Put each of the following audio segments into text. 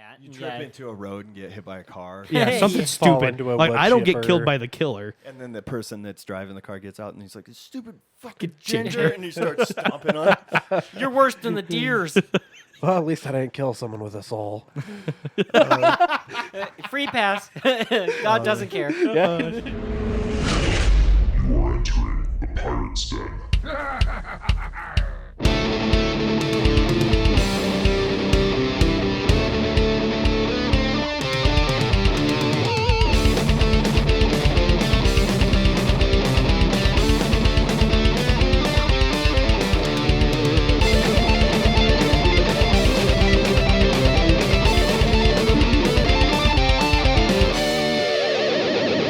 that. You trip into a road and get hit by a car. Yeah, something Fall stupid. into a Like wood I don't get chipper. killed by the killer. And then the person that's driving the car gets out and he's like, stupid fucking ginger. And he starts stomping on it. You're worse than the deers. Well, at least I didn't kill someone with a soul. Free pass. God doesn't care. You are entering the Pirate's Den.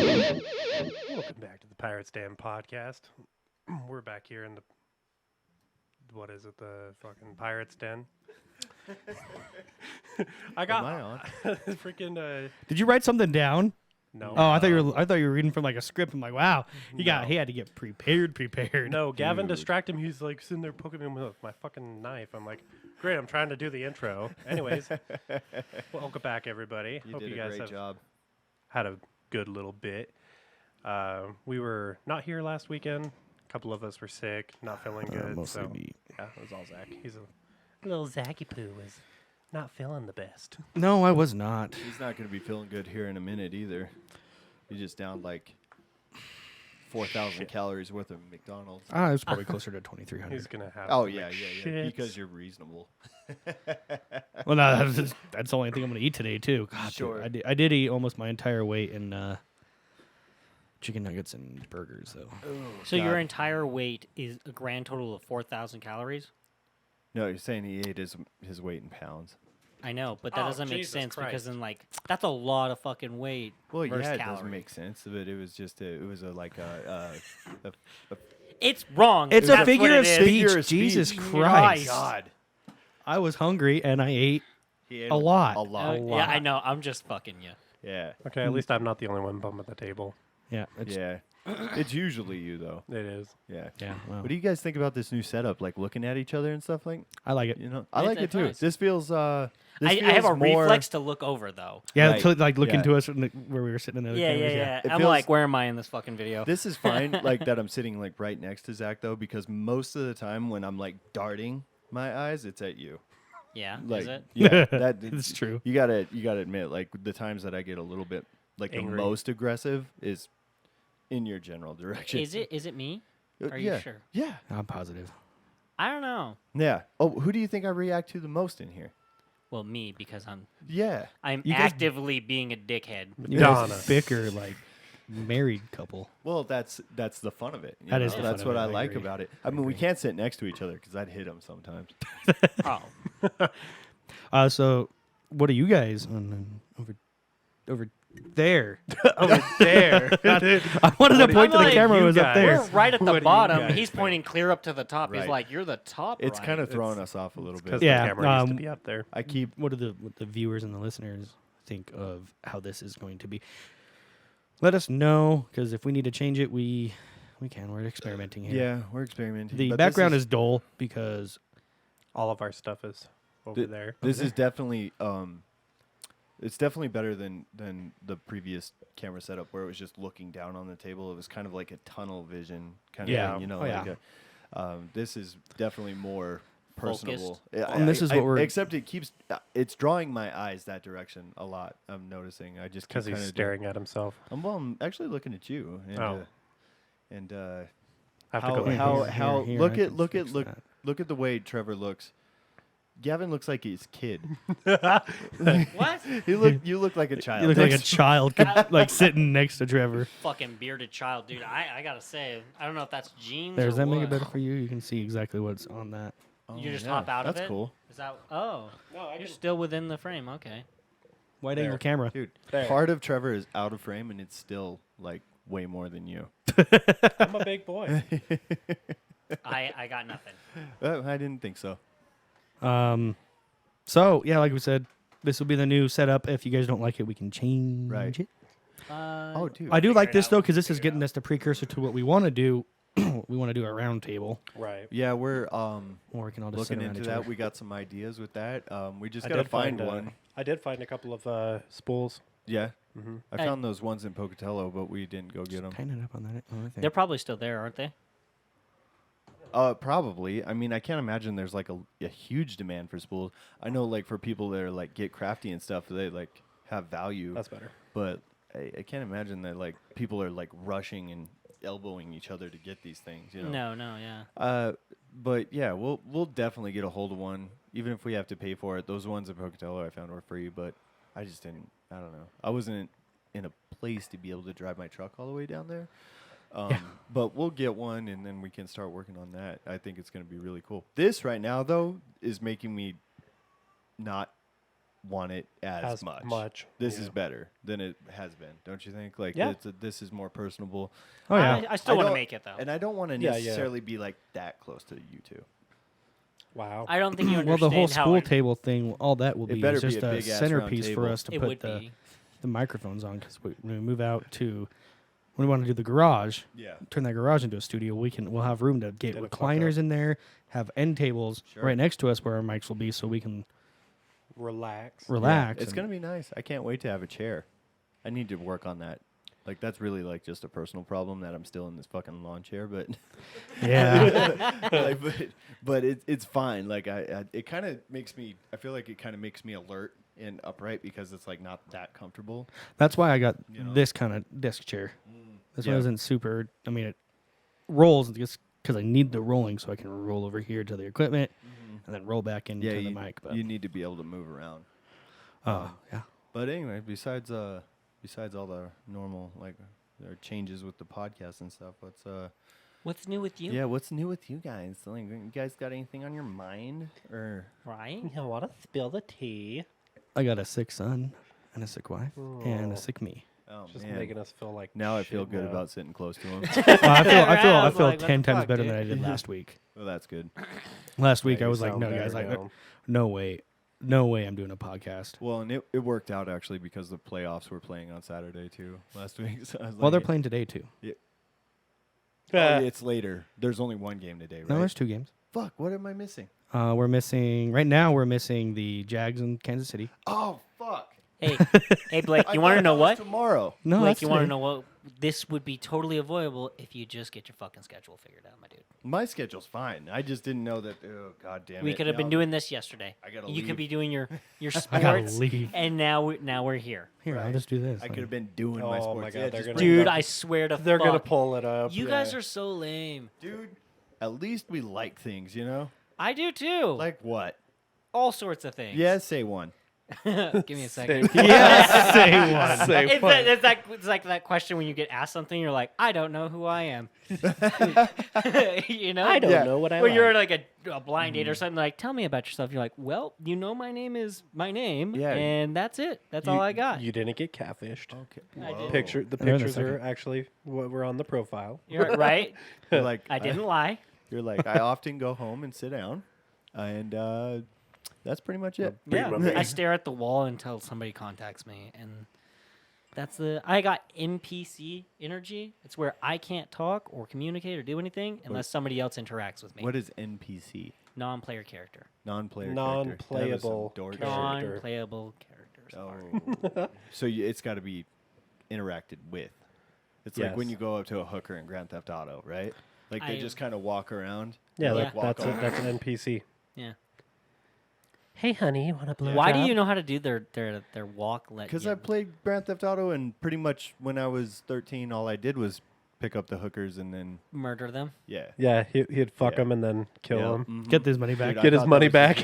Welcome back to the Pirate's Den podcast. We're back here in the, what is it, the fucking Pirate's Den? I got Am I on? freaking, Did you write something down? no. Oh, I thought you were reading from like a script. I'm like, wow, he had to get prepared. No, Gavin Dude. distracted him. He's like sitting there poking him with my fucking knife. I'm like, great, I'm trying to do the intro. Anyways, welcome back, everybody. You Hope did you a guys great have job. had a good little bit. We were not here last weekend. A couple of us were sick, not feeling good. Mostly so me. yeah, it was all Zach. He's a little Zacky Poo is not feeling the best. No, I was not. He's not going to be feeling good here in a minute either. He just downed like 4,000 calories worth of McDonald's. I was probably closer to He's 2,300. gonna have. Oh, some yeah. shits. Because you're reasonable. Well, no, that's the only thing I'm going to eat today too. God, dude, Sure. I did eat almost my entire weight in chicken nuggets and burgers, though. So your entire weight is a grand total of 4,000 calories? No, you're saying he ate his weight in pounds. I know, but that Oh, doesn't make Jesus sense because Christ. then, like, that's a lot of fucking weight. Well, versus yeah, it calories. doesn't make sense, but it was just It's wrong. It's That's a figure what of it is. speech. Figure of Jesus speech. Christ! God. I was hungry and I ate. He ate A lot. A lot. Yeah, I know. I'm just fucking you. Yeah. Okay, at least I'm not the only one bumping the table. Yeah, it's, Yeah. It's usually you, though. It is. Yeah. yeah. Well, What do you guys think about this new setup? Like looking at each other and stuff like. I like it. You know, I It's- like it it's too. nice. This feels. I have a more, reflex to look over, though. Yeah, Right. to like look Yeah. into us where we were sitting in the other Yeah, cameras. yeah. It I'm feels- like, where am I in this fucking video? This is fine, like that I'm sitting like right next to Zach though, because most of the time when I'm like darting my eyes, it's at you. Yeah, Like, is it? yeah, that It's true. You gotta admit, like the times that I get a little bit like Angry. the most aggressive is in your general direction. Is it me? Are yeah. you sure? Yeah. I'm positive. I don't know. Yeah. Oh, who do you think I react to the most in here? Well, me, because Yeah. I'm You guys- actively being a dickhead. You Madonna. guys bicker like married couple. Well, that's the fun of it. That is the That's fun of what it, I I like agree. about it. I mean, we can't sit next to each other because I'd hit him sometimes. Oh, So, what are you guys on over there? Over there. I wanted to point to the like, camera. It you was up guys? there. we're right at What the do you bottom. guys He's think? pointing clear up to the top. He's Right. like, "You're the top." It's right. kind of throwing us off a little Because bit. Yeah, the camera needs um, to be up there. I keep What the viewers and the listeners think of how this is going to be? Let us know, because if we need to change it, we can. We're experimenting here. Yeah, we're experimenting. The but this background is dull because All of our stuff is over there. This is definitely it's definitely better than the previous camera setup where it was just looking down on the table. It was kind of like a tunnel vision kind of Yeah. thing, you know. Oh, like yeah. this is definitely more personable. Focused. And this is what we're- except it keeps it's drawing my eyes that direction a lot. I'm noticing. I just Because keep he's kinda staring at himself. I'm actually looking at you. And, Oh. and I have to how go back. how Here, how here, look I at can look at fix look that. look at the way Trevor looks. Gavin looks like his kid. What? You look like a child. you look like a child, like sitting next to Trevor. Fucking bearded child, dude. I gotta say, I don't know if that's genes. There, does or that make it what. better for you? You can see exactly what's on that. You just yeah, hop out of it. That's cool. Is that? Oh, No, you're still within the frame. Okay. Wide There. angle camera. Dude, There. part of Trevor is out of frame and it's still like way more than you. I'm a big boy. I got nothing. I didn't think so. So yeah, like we said, this will be the new setup. If you guys don't like it, we can change Right. it. Oh, dude. I do figure like it this out. though, because this Figure is it getting out. us the precursor to what we want to do we want to do a round table Right. Yeah, we're where we can all just looking sit around into each that. other. We got some ideas with that. We just I gotta did find find one. I did find a couple of spools. Yeah, Mm-hmm. I found those ones in Pocatello, but we didn't go get them. Tighten it up on that. Other thing. They're probably still there, aren't they? Probably. I mean, I can't imagine there's like a huge demand for spools. I know, like for people that are like get crafty and stuff, they like have value. That's better. But I can't imagine that like people are like rushing and elbowing each other to get these things. You know. No, yeah. But yeah, we'll definitely get a hold of one, even if we have to pay for it. Those ones in Pocatello I found were free, but I just didn't. I don't know. I wasn't in a place to be able to drive my truck all the way down there. But we'll get one, and then we can start working on that. I think it's going to be really cool. This right now, though, is making me not want it as much. This is better than it has been, don't you think? Like, Yeah. this is more personable. Oh yeah. I still want to don't- make it though. And I don't want to Yeah, yeah. necessarily be like that close to you two. Wow. I don't think you Well, understand the whole how spool it, table thing, all that will It be better is be just a a big-ass round centerpiece for table. us to it put would be. the microphones on because when we move out to when we want to do the garage, Yeah. turn that garage into a studio. We'll have room to get Get it fucked recliners up. in there, have end tables Sure. right next to us where our mics will be, so we can Relax. relax. It's gonna be nice. I can't wait to have a chair. I need to work on that. Like that's really like just a personal problem that I'm still in this fucking lawn chair, but yeah. like, but it's fine. Like it kind of makes me. I feel like it kind of makes me alert and upright because it's like not that comfortable. That's why I got You know. this kind of desk chair. This Yeah. one isn't super. I mean, it rolls just because I need the rolling, so I can roll over here to the equipment and then roll back into Yeah, the you, mic. But you need to be able to move around. yeah. But anyway, besides all the normal like there are changes with the podcast and stuff, What's new with you? yeah, what's new with you guys? Like, you guys got anything on your mind or? Right? You want to spill the tea? I got a sick son and a sick wife and Oh. a sick me. Oh Just man. making us feel like Now I feel shit good now. about sitting close to him. I feel Like, what 10 the times fuck, better dude? than I did last week. Well, that's good. Last week Yeah, I you was like, sound no better guys, like now. no way I'm doing a podcast. Well, and it worked out actually because the playoffs were playing on Saturday too last week. So I was Well, like, they're playing today too. Oh, it's later. There's only one game today, right? No, there's 2 games. Fuck, what am I missing? We're missing right now. We're missing the Jags in Kansas City. Oh, fuck. Hey, hey, Blake, I you want thought to know that was what? Tomorrow. No, Blake, that's you want to today. know what? This would be totally avoidable if you just get your fucking schedule figured out, my dude. My schedule's fine. I just didn't know that. Oh, god damn it. We could have been Now- doing this yesterday. I gotta You leave. could be doing your I gotta sports, leave. and now we're here. Here, I'll Right. just do this. I could have been doing my Oh sports. my God, Yeah, they're just gonna- bring it Dude, up. I swear to They're gonna fuck, pull it up. you guys are so lame. Dude, at least we like things, you know? I do too. Like what? all sorts of things. Yeah, say one. Give me a second. Yes, say one. Say It's, what? it's like that question when you get asked something, you're like, I don't know who I am. You know? I don't Yeah. know what I When you're like. like a blind date or something, like, tell me about yourself. You're like, well, you know, my name is my name, Yeah. and that's it. That's all I got. You didn't get catfished. Okay. I did. The They're in the pictures are second. actually what were on the profile. You're right. You're like, I didn't lie. You're like, I often go home and sit down, and that's pretty much it. Yeah, my I stare at the wall until somebody contacts me, and I got NPC energy. It's where I can't talk or communicate or do anything unless somebody else interacts with me. What is NPC? Non-player character. Non-player Non-playable character. character. Non-playable characters. Oh. So it's got to be interacted with. It's like when Yes. you go up to a hooker in Grand Theft Auto, right? Like they I- just kind of walk around. Yeah, They, Yeah. like walk that's over. that's an NPC. Yeah. Hey, honey, you want a blowjob? Why do you know how to do their walk? Because you- I played Grand Theft Auto, and pretty much when I was 13, all I did was pick up the hookers, and then murder them. yeah. Yeah, he'd fuck Yeah. him and then kill Yeah. him. Mhm. Get this money back. Dude, I Get his thought that money was back.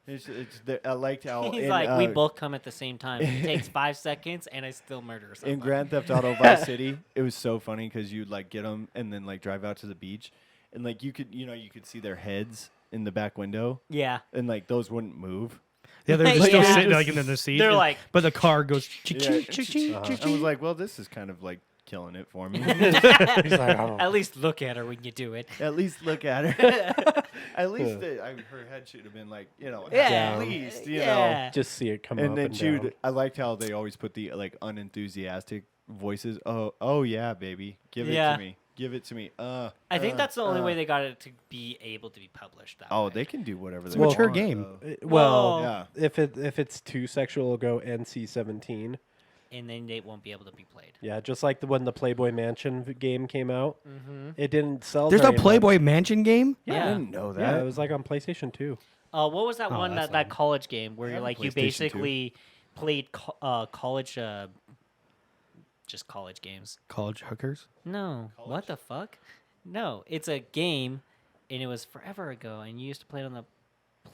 legit. I liked how He's in, like, we both come at the same time. It takes 5 seconds, and I still murder somebody. in Grand Theft Auto Vice City. It was so funny because you'd like get them and then like drive out to the beach, and like you could see their heads in the back window, Yeah. and like those wouldn't move. Yeah, they're just still Yeah. sitting like in the seat. They're and- like- but the car goes. Ching, Yeah. ching, ching, ching, Uh-huh. ching, I was ching. like, well, this is kind of like killing it for me. He's like, oh. At least look at her when you do it. At least look at her. At least her head should have been like, Yeah. at least, you know. Yeah. Just see it come And up then and she down. would, I liked how they always put the like unenthusiastic voices. Oh yeah, baby, give it Yeah. to me. Give it to me. I think that's the only way they got it to be able to be published. That Oh, way. they can do whatever It's they a want. mature game. though. Well, Yeah. if it's too sexual, it'll go NC-17. and then they won't be able to be played. Yeah, just like when the Playboy Mansion game came out, Mm-hmm. it didn't sell. There's a very much. Playboy Mansion game? I Yeah. didn't know that. Yeah, it was like on PlayStation 2. What was that Oh, one that's that lame. college game where I you're have a like you PlayStation 2. basically played college just college games? College hookers? No. What the fuck? No, it's a game, and it was forever ago, and you used to play it on the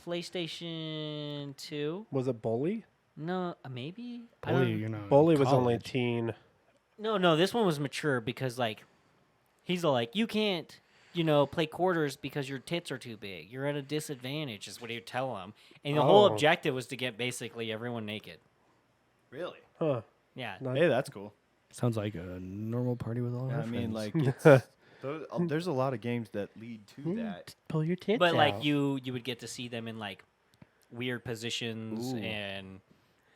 PlayStation 2. Was it Bully? No, maybe. I Boy, don't- you're not. Bully was only college. teen. No, this one was mature because like he's all like, you can't, play quarters because your tits are too big. You're at a disadvantage, is what he would tell him. And the whole Oh. objective was to get basically everyone naked. Really? Huh. Yeah. Not- Hey, that's cool. Sounds like a normal party with all our I mean, friends. like, there's a lot of games that lead to that. Pull your tits But like out. you would get to see them in like weird positions Ooh. and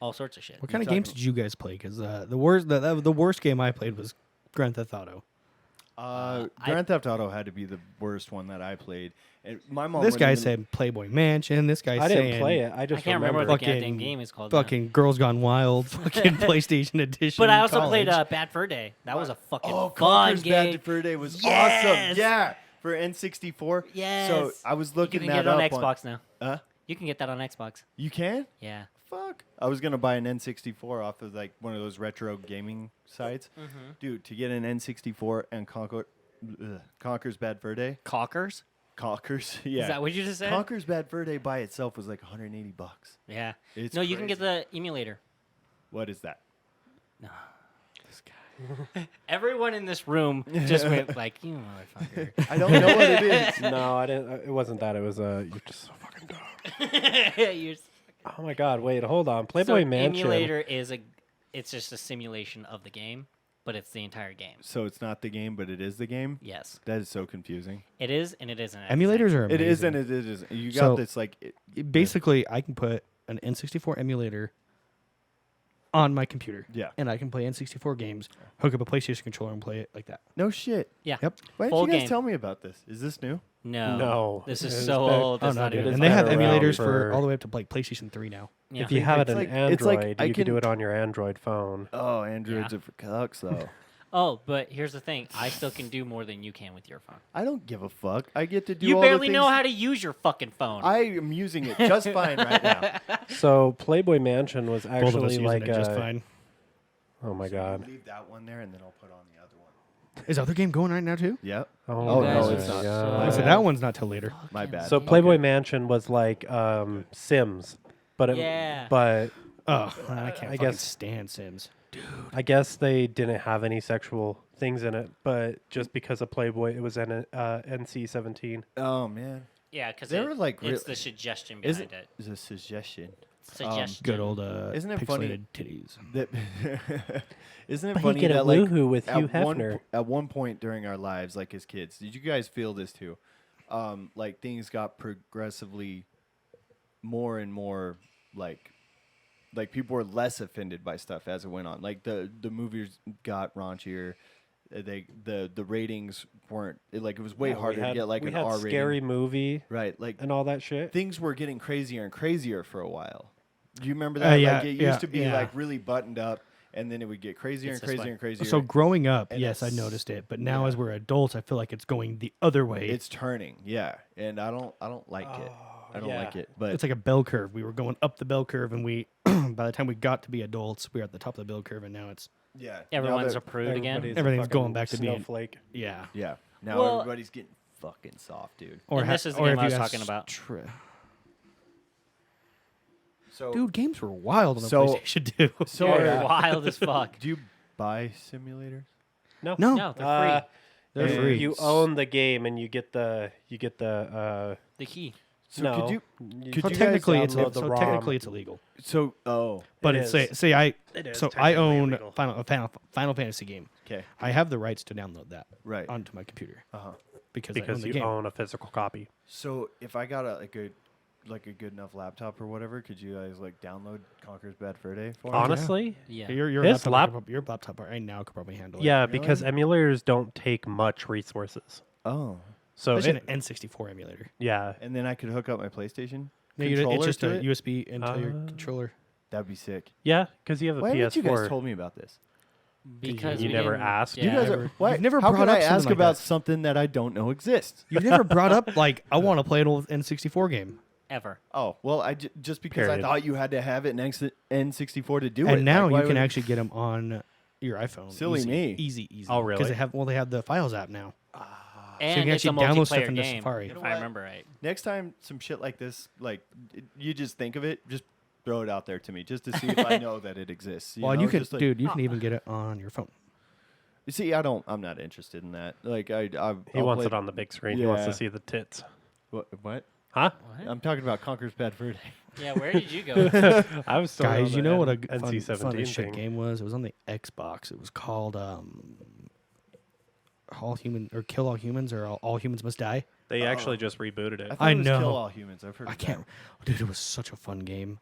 all sorts of shit. What kind of talking- games did you guys play? Because the worst game I played was Grand Theft Auto. Grand Theft Auto had to be the worst one that I played. And my mom. This wouldn't guy even- said Playboy Mansion. This guy's I saying didn't play it. I I just can't remember remember. what the fucking- goddamn game is called. now. fucking Girls Gone Wild, fucking PlayStation Edition. But I also played college. Bad Fur Day. That was a fucking Oh, fun Conker's game. Bad Fur Day was Yes! awesome. Yeah, for N64. Yes. So I was You looking can that get it on up Xbox now. Huh? You can get that on Xbox. You can? Yeah. Fuck. I was gonna buy an N64 off of like one of those retro gaming sites. Mm-hmm. Dude, to get an N64 and Conker's Bad Fur Day. Cockers? Conkers, yeah. Is that what you just said? Conker's Bad Fur Day by itself was like $180. Yeah. It's No, you can get crazy. the emulator. What is that? No. This guy. Everyone in this room just went like, you motherfucker. I don't know what it is. No, I didn't. It wasn't that. It was you're just so fucking dumb. You're s- Oh my god! Wait, hold on. so Playboy Mansion. emulator it's just a simulation of the game, but it's the entire game. So it's not the game, but it is the game? Yes. That is so confusing. It is and it isn't. at the Emulators same- are amazing. It is and it isn't. You got So- this like... Basically, I can put an N64 emulator on my computer. Yeah. And I can play N64 games, hook up a PlayStation controller, and play it like that. No shit. Yeah. Yep. Why didn't Full you guys game. tell me about this? Is this new? No. No. This is It's so been- old. That's no, not dude. even And they have been around emulators for for- all the way up to like PlayStation 3 now. Yeah. If you have it It's on like- it's like Android, I you can do can- it on your Android phone. Oh, Androids Yeah. are for cucks, though. Oh, but here's the thing. I still can do more than you can with your phone. I don't give a fuck. I get to do You all barely the know things- how to use your fucking phone. I am using it just fine right now. So Playboy Mansion was Both of us actually using like it just fine. Oh my god. Leave that one there, and then I'll put on the other one. Is the other game going right now too? Yep. Oh, no, my it's not. God. I said that one's not till later. My bad. So Playboy Mansion was like Sims, but Yeah. but Oh, I can't I fucking guess- stand Sims. I guess they didn't have any sexual things in it, but just because of Playboy, it was an NC-17. Oh man. yeah, because They were, like, it's real- the suggestion Is behind it? it. Is a suggestion Suggestion. Good old Isn't it pixelated funny- titties. that? Isn't it But he funny get a that like woohoo with Hugh at one Hefner. at one point during our lives, like as kids, did you guys feel this too? Like things got progressively more and more like people were less offended by stuff as it went on. Like the movies got raunchier. The ratings weren't it was way Yeah, we harder to had- get like we an had R rating. Scary Movie Right, like and all that shit. things were getting crazier and crazier for a while. Do you remember that? Yeah, like it yeah, used to be yeah. like really buttoned up, and then it would get crazier It's and this crazier way. and crazier. So growing up, And yes, I it's- noticed it, but now yeah. as we're adults, I feel like it's going the other way. it's turning, yeah, and I don't like it. I don't yeah. like it. But It's like a bell curve. We were going up the bell curve, and we, by the time we got to be adults, we were at the top of the bell curve, and now it's yeah, Everyone's now a prude again. Everybody's a Everything's fucking going back to being- snowflake. yeah. yeah. Now Well- everybody's getting fucking soft, dude. Or And this is the or game if I you was ask talking about. So Dude, games were wild on the So- PlayStation 2. so They're are- wild as fuck. do you buy simulators? No, No, No, they're free. they're you- free. You own the game and you get the The key. So no. could you? You could so you technically, guys it's download the so ROM. technically it's illegal. So But It it's say is. say I It is so I technically own illegal. Final Fantasy game. okay, I have the rights to download that right. onto my computer Uh huh. because I own because the you game. own a physical copy. So if I got a like a good enough laptop or whatever, could you guys like download Conker's Bad Fur Day for? Honestly, Yeah. Your His your laptop right now could probably handle it. yeah, because Really? emulators don't take much resources. Oh, So Especially it, an N64 emulator. yeah, and then I could hook up my PlayStation No, it's controller just to a it? USB into your controller. That'd be sick. yeah, because you have a Why haven't you guys PS4. told me about this? Because you we never didn't- asked? Yeah. You guys never- are. Why? you've never how brought can up I something ask like about that. something that I don't know exists? You've never brought up like I want to play an old N64 game, ever. Oh well, just because Period. I thought you had to have it in N64 to do it. and now Like, why you can would- actually get them on your iPhone. Silly easy, me. Easy. Oh, really? Because they have the Files app now. And you can it's a actually download stuff multiplayer into game, Safari. if You know I what? remember right. Next time some shit like this, like you just think of it, just throw it out there to me, just to see if I know that it exists. Well, know? you can, Just like- dude. You can even get it on your phone. You see, I'm not interested in that. Like He I'll wants play- it on the big screen. He wants to Yeah. see the tits. What? Huh? What? I'm talking about Conker's Bad Fur Day. Yeah, where did you go? I was still on Guys, the you know what a NC-17 fun as shit thing. game was? It was on the Xbox. It was called Kill All Humans or All Humans Must Die. They actually just rebooted it. I thought I it was know. Kill All Humans. I've heard. I of can't. Dude, it was such a fun game.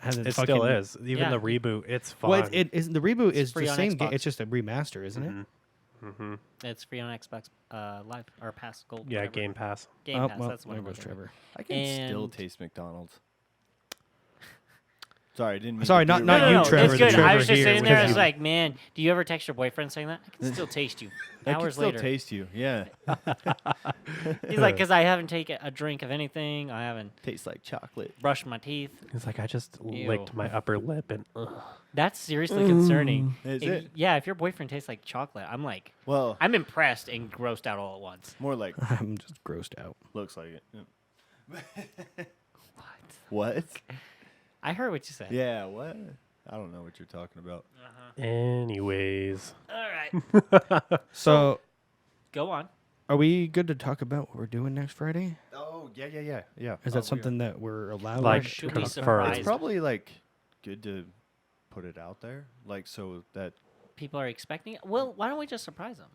It still is. Even Yeah. the reboot, it's fun. Well, it is the reboot is free the on same game. Xbox. It's just a remaster, isn't it? Mm-hmm. It's free on Xbox Live or Pass Gold. Yeah, whatever. Game Pass. Game Oh, Pass. well, That's what there I'm goes looking at. Trevor. I can still And- taste McDonald's. Sorry, I didn't mean Sorry, to not- do not that. you, No, Trevor, it's the good. I Trevor was just here sitting with there. I you. was like, man, do you ever text your boyfriend saying that? I can still taste you I can hours still later. taste you. Yeah, He's like, because I haven't taken a drink of anything. I haven't tastes like chocolate. brushed my teeth. It's like I just Ew. licked my upper lip and That's seriously concerning. Is If- it? Yeah, if your boyfriend tastes like chocolate, I'm like, Well, I'm impressed and grossed out all at once. more like I'm just grossed out. looks like it. Yeah. What? What? I heard what you said. Yeah, what? I don't know what you're talking about. anyways. All right, So, go on. are we good to talk about what we're doing next Friday? Oh, yeah. Is that something that we're allowed? Like, to should talk we about? surprise? It's probably like good to put it out there, like so that People are expecting it. Well, why don't we just surprise them?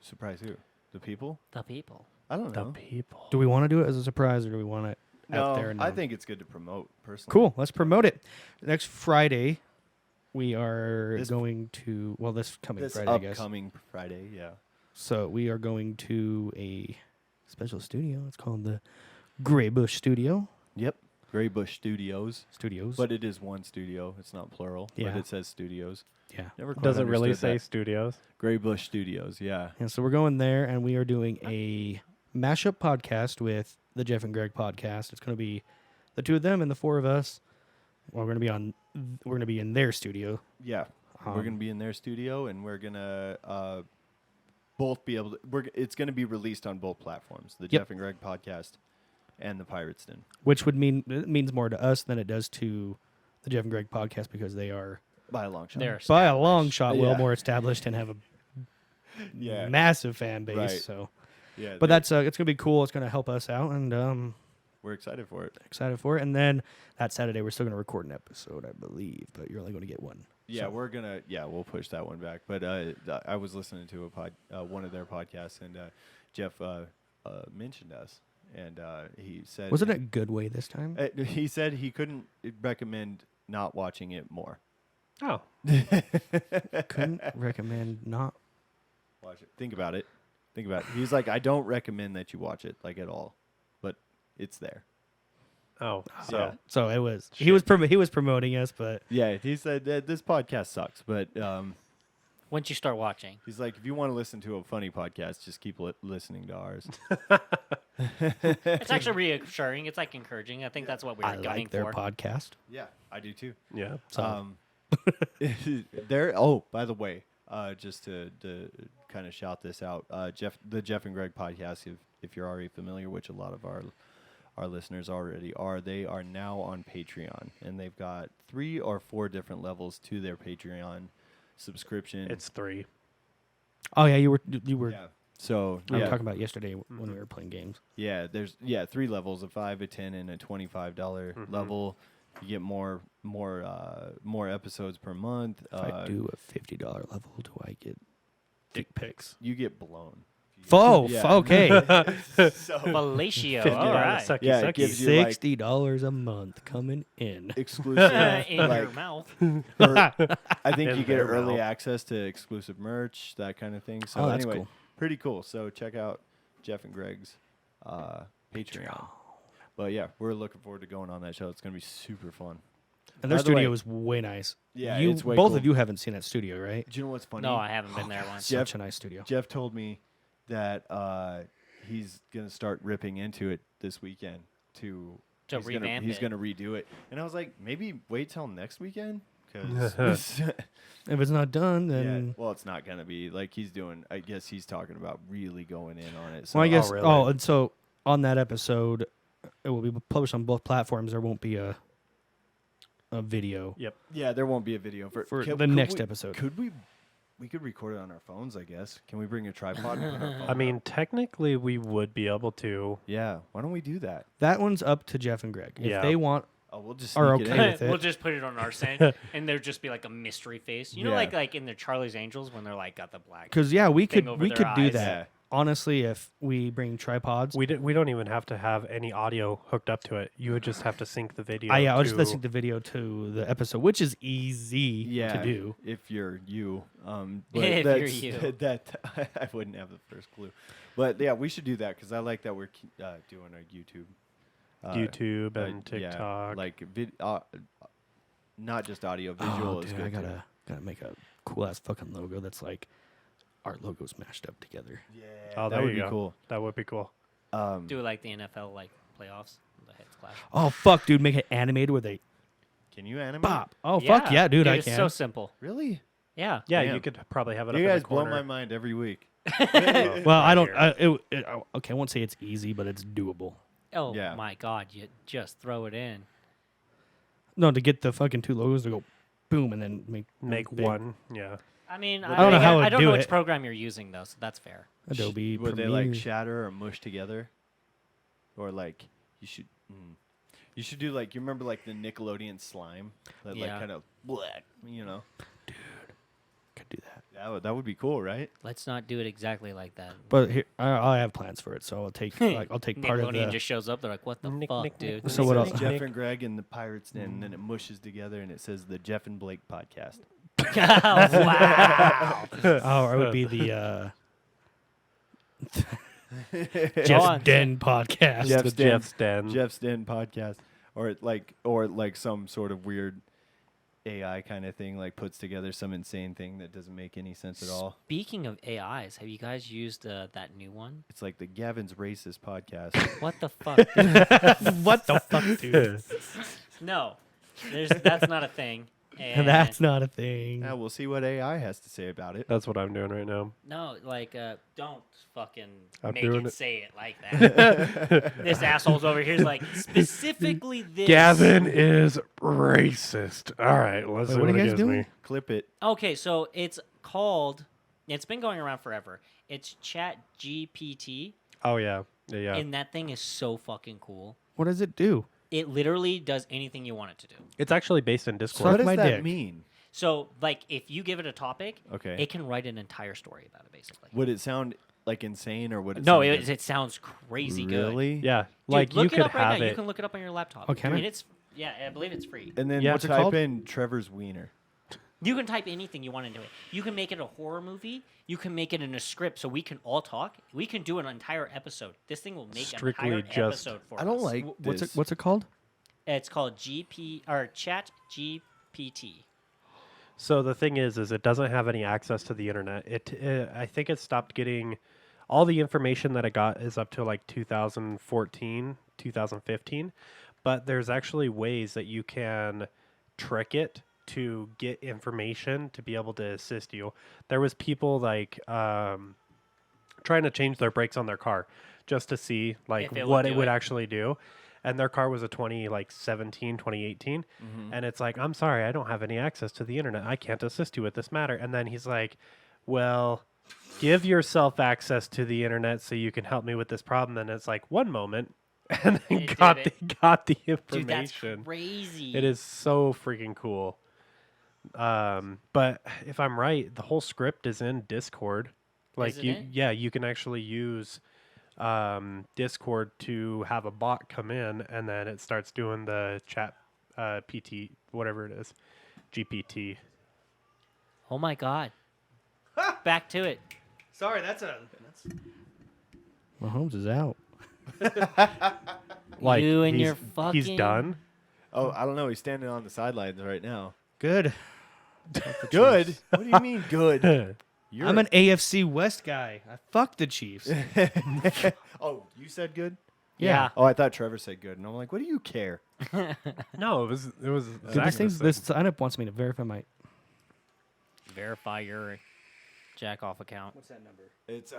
surprise who? The people? The people. I don't The know. people. Do we want to do it as a surprise or do we want it out there? No, I known? think it's good to promote personally. Cool. Let's promote it. Next Friday, we are This- going to this coming This Friday, I guess. upcoming Friday, yeah. So we are going to a special studio. It's called the Gray Bush Studio. Yep. Gray Bush Studios, Studios. but it is one studio. It's not plural, Yeah. but it says studios. yeah. Never quite Does it really understood say that. studios? Gray Bush Studios? Yeah. And so we're going there, and we are doing a mashup podcast with the Jeff and Greg podcast. It's going to be the two of them and the four of us. Well, we're going to be in their studio. Yeah. We're Um, gonna be in their studio, and we're gonna both be able to. It's gonna be released on both platforms: the Yep. Jeff and Greg podcast and the Pirates Den. Which would mean it means more to us than it does to the Jeff and Greg podcast because they are By a long shot. They're by a long shot well Yeah. more established and have a Yeah. massive fan base. Right. So, Yeah. but that's it's gonna be cool. It's gonna help us out, and we're excited for it. excited for it. And then that Saturday we're still gonna record an episode, I believe, but you're only gonna get one. Yeah, So- we're gonna. Yeah, we'll push that one back. But I was listening to one of their podcasts, and Jeff mentioned us, and he said, Was it a good way this time? He said he couldn't recommend not watching it more. Oh, Couldn't recommend not. Watch it. Think about it. He's like, I don't recommend that you watch it like at all, but it's there. oh. So Yeah. So it was he was promoting us, but Yeah, he said that this podcast sucks, but Once you start watching. he's like, if you want to listen to a funny podcast, just keep listening to ours. It's actually reassuring. It's like encouraging. I think that's what we were I gunning like their for. podcast. Yeah, I do too. yeah. So There. Oh, by the way, just to kind of shout this out, the Jeff and Greg podcast. If you're already familiar, which a lot of our listeners already are, they are now on Patreon, and they've got 3 or 4 different levels to their Patreon subscription. It's 3. oh yeah, you were yeah. So we were yeah, talking about yesterday when we were playing games. yeah. There's 3 levels: a $5, a $10, and a $25 level. You get more episodes per month. If I do a $50 level, do I get dick pics? You get blown Okay. So Fellatio. $50 All right. sucky Yeah, it sucky. gives you, like, $60 a month coming in. exclusive. In your like, mouth. I think In you get their early mouth. access to exclusive merch, that kind of thing. So Oh, that's anyway, cool. pretty cool. So check out Jeff and Greg's Patreon. But yeah, we're looking forward to going on that show. It's gonna be super fun. And their By the way- studio is way nice. Yeah, you it's way both cool. of you haven't seen that studio, right? Do you know what's funny? No, I haven't been there once. Jeff- Such a nice studio. Jeff told me that he's gonna start ripping into it this weekend to To revamp he's it. gonna redo it. And I was like, maybe wait till next weekend because If it's not done, yeah, then well, it's not gonna be like he's doing. I guess he's talking about really going in on it. So well, I guess. really? And so on that episode, it will be published on both platforms. There won't be a video Yep. yeah, there won't be a video for for the could next we- episode. Could we could record it on our phones? I guess. Can we bring a tripod? And put our phone I mean, up? technically, we would be able to. yeah. Why don't we do that? That one's up to Jeff and Greg. If Yeah. they want, Oh, we'll just Are sneak it okay in. with it. We'll just put it on our side, and there'll just be like a mystery face. You know, Yeah. like in their Charlie's Angels when they're like got the black. because yeah, we Thing could over we their could do eyes. that. Yeah. Honestly, if we bring tripods, We don't even have to have any audio hooked up to it. You would just have to sync the video. I'll just to- listen to the video to the episode, which is easy Yeah, to do. if you're you. But If you're that's- you. that I wouldn't have the first clue. But yeah, we should do that because I like that we're doing our YouTube. YouTube and Yeah, TikTok. like not just audio, visual Oh, is dude, good. I too. gotta make a cool ass fucking logo that's like our logos mashed up together. Yeah, Oh, that there would you be go. cool. That would be cool. Do like the NFL like playoffs, the heads clash. Oh fuck, dude, make it animated where they Can you animate? pop. Oh fuck yeah, dude, I It's can. so simple. Really? Yeah. Yeah, Damn. you could probably have it You up guys in the blow corner. my mind every week. Well, I don't. here. Okay, I won't say it's easy, but it's doable. Oh Yeah. my God! You just throw it in. No, to get the fucking two logos to go boom and then make Make big. one. Yeah. I mean, I don't know how I to don't do know which it. program you're using though, so that's fair. Adobe Would they Premiere. like shatter or mush together, or like you should? You should do like you remember like the Nickelodeon slime that like Yeah. kind of black, you know. Could do that. That would be cool, right? Let's not do it exactly like that. But here, I have plans for it, so I'll take I'll take part of Nickelodeon the. just shows up. They're like, "What the Nick, fuck, Nick, dude?" Nick, So what It says else? Jeff and Greg and the Pirates Den, and then it mushes together, and it says the Jeff and Blake podcast. Wow. Oh, it would be the on. Jeff's Den podcast. Jeff's the Den. Jeff's Den. Jeff's Den podcast, or like some sort of weird AI kind of thing, like puts together some insane thing that doesn't make any sense at all. Speaking of AIs, have you guys used that new one? It's like the Gavin's Racist podcast. What the fuck? dude? What the fuck, dude? No, that's not a thing. And That's not a thing. Now we'll see what AI has to say about it. That's what I'm doing right now. no, like, don't fucking I'm make doing it it. say it like that. This asshole's over here's like specifically this. Gavin is racist. All right, let's Wait, see what what are you it guys gives doing? me. Clip it. Okay, so it's called. It's been going around forever. It's Chat GPT, Oh yeah, yeah. and that thing is so fucking cool. What does it do? It literally does anything you want it to do. It's actually based in Suck Discord. What does my that dick. mean? So, like, if you give it a topic, Okay. it can write an entire story about it, basically. Would it sound like insane or would it? No, sound it, good? it sounds crazy good. Really? Yeah, Dude, like look you it could up right have now. it. You can look it up on your laptop. Oh, can I? And it's I believe it's free. And then Yeah, we'll what's it type called? in Trevor's wiener. You can type anything you want into it. You can make it a horror movie. You can make it in a script, so we can all talk. We can do an entire episode. This thing will make Strictly an entire just- episode for I don't us. like What's this. it called? It's called Chat GPT. So the thing is it doesn't have any access to the internet. I think it stopped getting all the information that it got is up to like 2014, 2015. But there's actually ways that you can trick it to get information to be able to assist you. There was people like trying to change their brakes on their car just to see like If it would what do it would it. actually do. And their car was a 2018. And it's like, I'm sorry, I don't have any access to the internet. I can't assist you with this matter. And then he's like, well, give yourself access to the internet so you can help me with this problem. And it's like, one moment. And then It got did the Dude, that's information. crazy. It is so freaking cool. But if I'm right, the whole script is in Discord. Like Isn't you, it? yeah, you can actually use Discord to have a bot come in, and then it starts doing the chat PT, whatever it is, GPT. Oh my god. Back to it. Sorry, that's Mahomes is out. Like You and your he's fucking- done. Oh, I don't know. He's standing on the sidelines right now. Good. Good? What do you mean good? You're I'm an AFC West guy. I fuck the Chiefs. Oh, you said good? Yeah. Oh, I thought Trevor said good, and I'm like, what do you care? No, it was Dude, Zach this sign up wants me to verify my. Verify your jack off account. What's that number? It's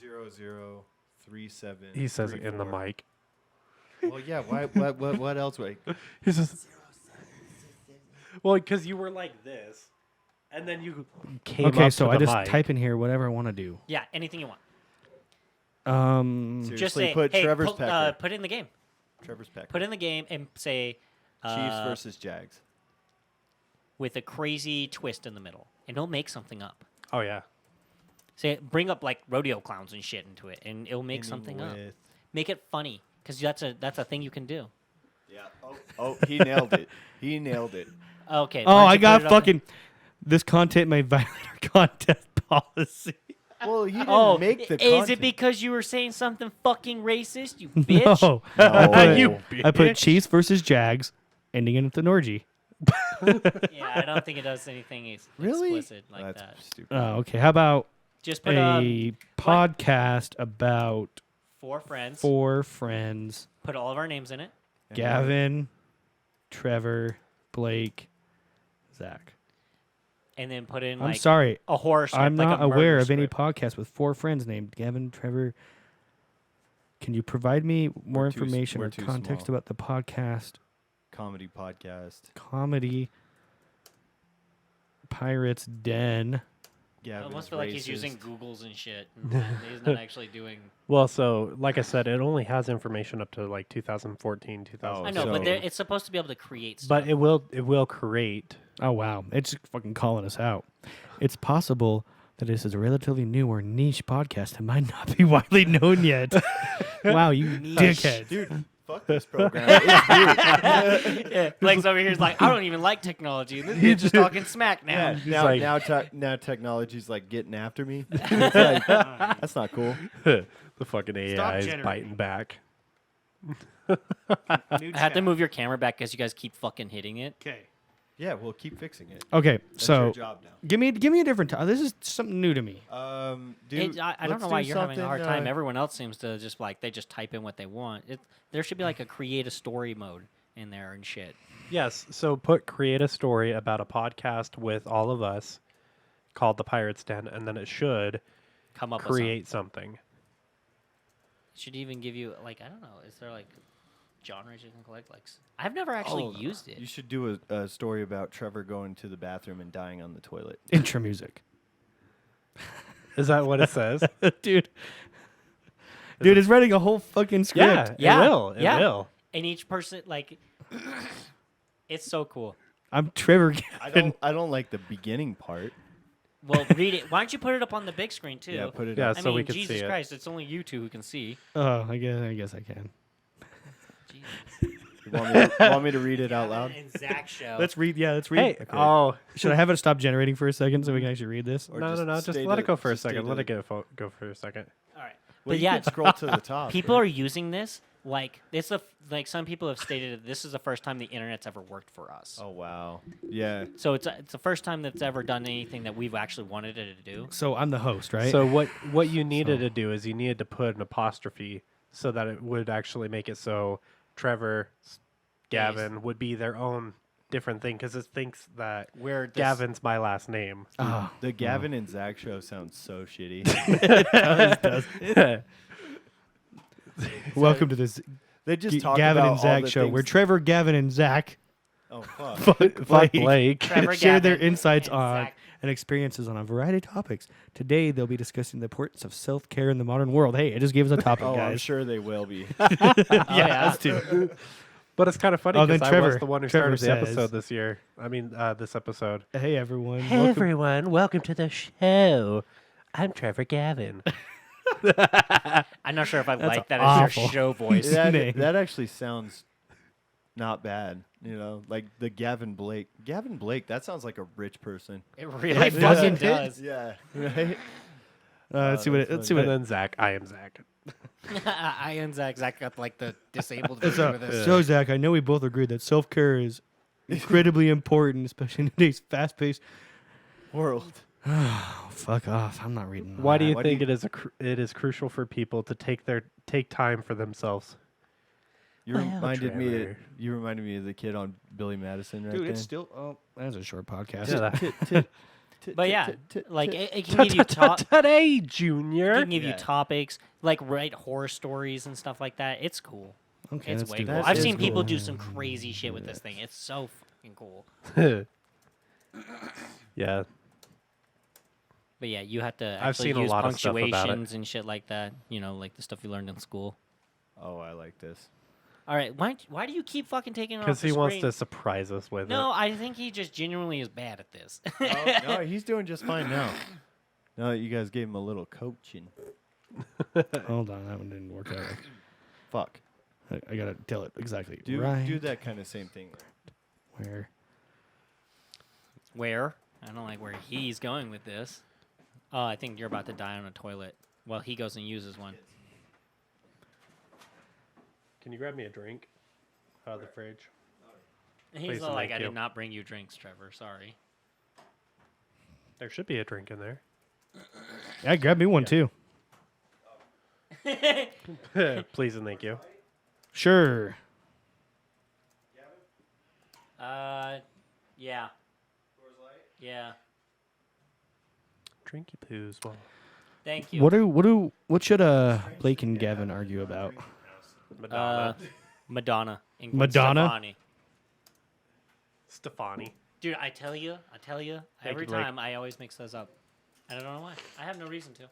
0037. He says it in the mic. Well, yeah. What else? Wait. He says, well, because you were like this, and then you came Okay, up so to I the just mic. type in here whatever I want to do. Yeah, anything you want. Seriously, Just say, put hey, Trevor's Packer. put it in the game. Trevor's Packer. Put it in the game and say Chiefs versus Jags. with a crazy twist in the middle, and he'll make something up. Oh yeah. Say bring up like rodeo clowns and shit into it, and it'll make Ending something up. with- Make it funny, because that's a thing you can do. Yeah. Oh, he nailed it. He nailed it. Okay. Oh, why don't I you got put it up- fucking. This content may violate our contest policy. Well, he didn't Oh, make the is content. it because you were saying something fucking racist, you bitch? No. No. You I put bitch. Chiefs versus Jags, ending in with an orgy. Yeah, I don't think it does anything Really? explicit like That's that. stupid. Oh, okay. How about Just put a podcast about 4 friends. 4 friends: Put all of our names in it. And Gavin, Trevor, Blake, Zach. And then put in I'm like sorry. a horror script. I'm like not a murder aware of any script. podcast with 4 friends named Gavin, Trevor. Can you provide me more We're too s- information we're or too context small. about the podcast? Comedy podcast. Comedy Pirates Den. I Gavin's almost feel like he's racist. using Googles and shit. And he's not actually doing. Well, so like I said, it only has information up to like 2014, 2000. I know, so- but it's supposed to be able to create stuff. But it will create. Oh wow, it's fucking calling us out. It's possible that this is a relatively new or niche podcast that might not be widely known yet. Wow, you dickhead. Dude, fuck this program. It's new. Yeah, Blake's over here is like, I don't even like technology. This dude's just talking smack now. Yeah, He's now, like- now technology's like getting after me. It's like, that's not cool. The fucking AI Stop is generating. biting back. I have to move your camera back because you guys keep fucking hitting it. Okay. Yeah, we'll keep fixing it. Okay, That's so your job now. give me a different time. This is something new to me. Dude, I don't let's know why do you're having a hard something, time. Everyone else seems to just like they just type in what they want. There should be like a create a story mode in there and shit. Yes. So create a story about a podcast with all of us called The Pirates Den, and then it should Come up create something. with it should even give you like I don't know. Is there like genres you can collect? Like I've never actually used it. You should do a story about Trevor going to the bathroom and dying on the toilet. Intro music. Is that what it says? Dude, it's writing a whole fucking script. Yeah, Yeah, it will. It yeah. will. And each person like it's so cool. I'm Trevor I Gavin. don't like the beginning part. Well, read it. Why don't you put it up on the big screen too? Yeah, put it Yeah, up. I so mean, we can Jesus see it. Christ, it's only you two who can see. Oh, I guess I can. Jesus. You want me to read it out loud? And Zach show. Let's read. Yeah, let's read. Hey, Okay. oh, Should I have it stop generating for a second so we can actually read this? Or no, just stay let to- it go for a just stay second. to Let the- it go for a second. All right. Well, But you yeah, can scroll to the top. people right? are using this like it's like some people have stated that this is the first time the internet's ever worked for us. Oh wow. Yeah. So it's the first time that's ever done anything that we've actually wanted it to do. So I'm the host, right? So what you needed So- to do is you needed to put an apostrophe so that it would actually make it so Trevor, Gavin would be their own different thing because it thinks that Where this- Gavin's my last name. Oh, The Gavin and Zach show sounds so shitty. welcome to this They just talk Gavin about and all Zach the show, things- where Trevor, Gavin, and Zach Oh fuck. Fuck Blake. Trevor, share their Gavin, insights and on Zach. and experiences on a variety of topics. Today, they'll be discussing the importance of self-care in the modern world. Hey, it just gave us a topic, Oh, I'm guys. sure they will be. Yeah, us too. But it's kind of funny Oh, then because I was Trevor- the one who Trevor started the says- episode this year. I mean, this episode. Hey, everyone. Hey Welcome. everyone, welcome to the show. I'm Trevor Gavin. I'm not sure if I like that awful. as your show voice. Name. That actually sounds not bad. You know, like the Gavin Blake. Gavin Blake, that sounds like a rich person. It really fucking does. Yeah, right? Let's see what. Let's see And what. then Zach. I am Zach. I and Zach got like the disabled So, version of this. so Zach, I know we both agree that self care is incredibly important, especially in today's fast paced. World. Oh, fuck off! I'm not reading. Why do you Why think do it is crucial for people to take time for themselves? You Well, reminded me. Trevor. You reminded me of the kid on Billy Madison, right Dude, there. it's still. Oh, that's a short podcast. Yeah, But yeah, like it can give you Today, it Junior. can give you Yeah. topics, like write horror stories and stuff like that. It's cool. Okay, It's let's way do cool. that. I've is seen people cool. do some crazy shit with this thing. It's so fucking cool. Yeah. But yeah, you have to I've actually seen a use lot of stuff about it. punctuations and shit like that. You know, like the stuff you learned in school. Oh, I like this. All right, why do you keep fucking taking it off Because the he wants screen? to surprise us with No, I think he just genuinely is bad at this. No, he's doing just fine now. Now that you guys gave him a little coaching. Hold on, that one didn't work out. Fuck. I gotta tell it exactly. Do right do that kind of same thing. where. Where? I don't like where he's going with this. Oh, I think you're about to die on a toilet. Well, he goes and uses one. Can you grab me a drink out of the fridge? He's Please and like, thank I you. did not bring you drinks, Trevor. Sorry. There should be a drink in there. Yeah, grab me one too. Please and thank you. Sure. Yeah. Yeah. Drinky poos. Well, Thank you. What should Blake and Gavin argue about? Madonna. Madonna. And Gwen Madonna? Stefani. Stefani. Dude, I tell you, every you, Blake. time I always mix those up. I don't know why. I have no reason to.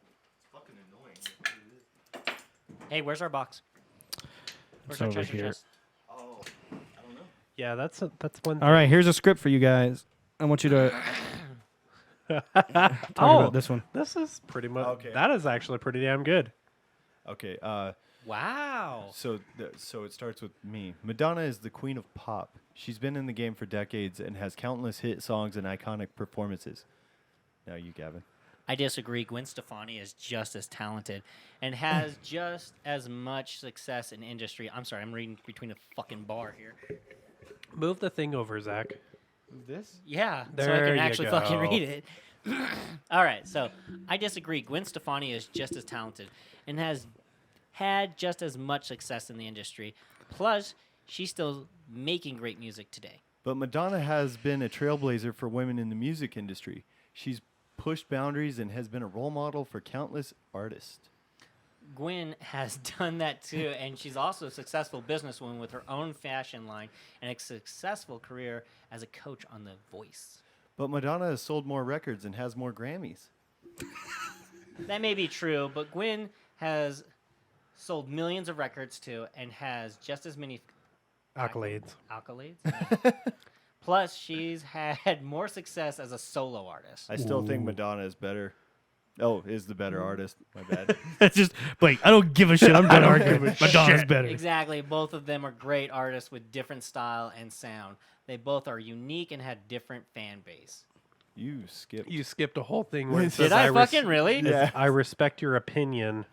Fucking annoying. Hey, where's our box? Where's It's our over treasure here. chest? Oh, I don't know. Yeah, that's one. All right, here's a script for you guys. I want you to talk about this one. This is pretty much. Okay. That is actually pretty damn good. Okay. Wow. So it starts with me. Madonna is the queen of pop. She's been in the game for decades and has countless hit songs and iconic performances. Now you, Gavin. I disagree. Gwen Stefani is just as talented and has just as much success in industry. I'm sorry, I'm reading between a fucking bar here. Move the thing over, Zach. This? Yeah, so I There can you actually fucking go. read it. All right, so I disagree. Gwen Stefani is just as talented and has had just as much success in the industry. Plus, she's still making great music today. But Madonna has been a trailblazer for women in the music industry. She's pushed boundaries and has been a role model for countless artists. Gwen has done that too, and she's also a successful businesswoman with her own fashion line and a successful career as a coach on The Voice. But Madonna has sold more records and has more Grammys. That may be true, but Gwen has sold millions of records too and has just as many Accolades. accolades. Plus, she's had more success as a solo artist. I still think Madonna is better. Oh, is the better artist. My bad. It's just Blake. I don't give a shit. I'm done arguing. Madonna's better. Exactly. Both of them are great artists with different style and sound. They both are unique and had different fan base. You skipped. You skipped a whole thing where it Did says, Did I res- fucking really? Yeah. I respect your opinion.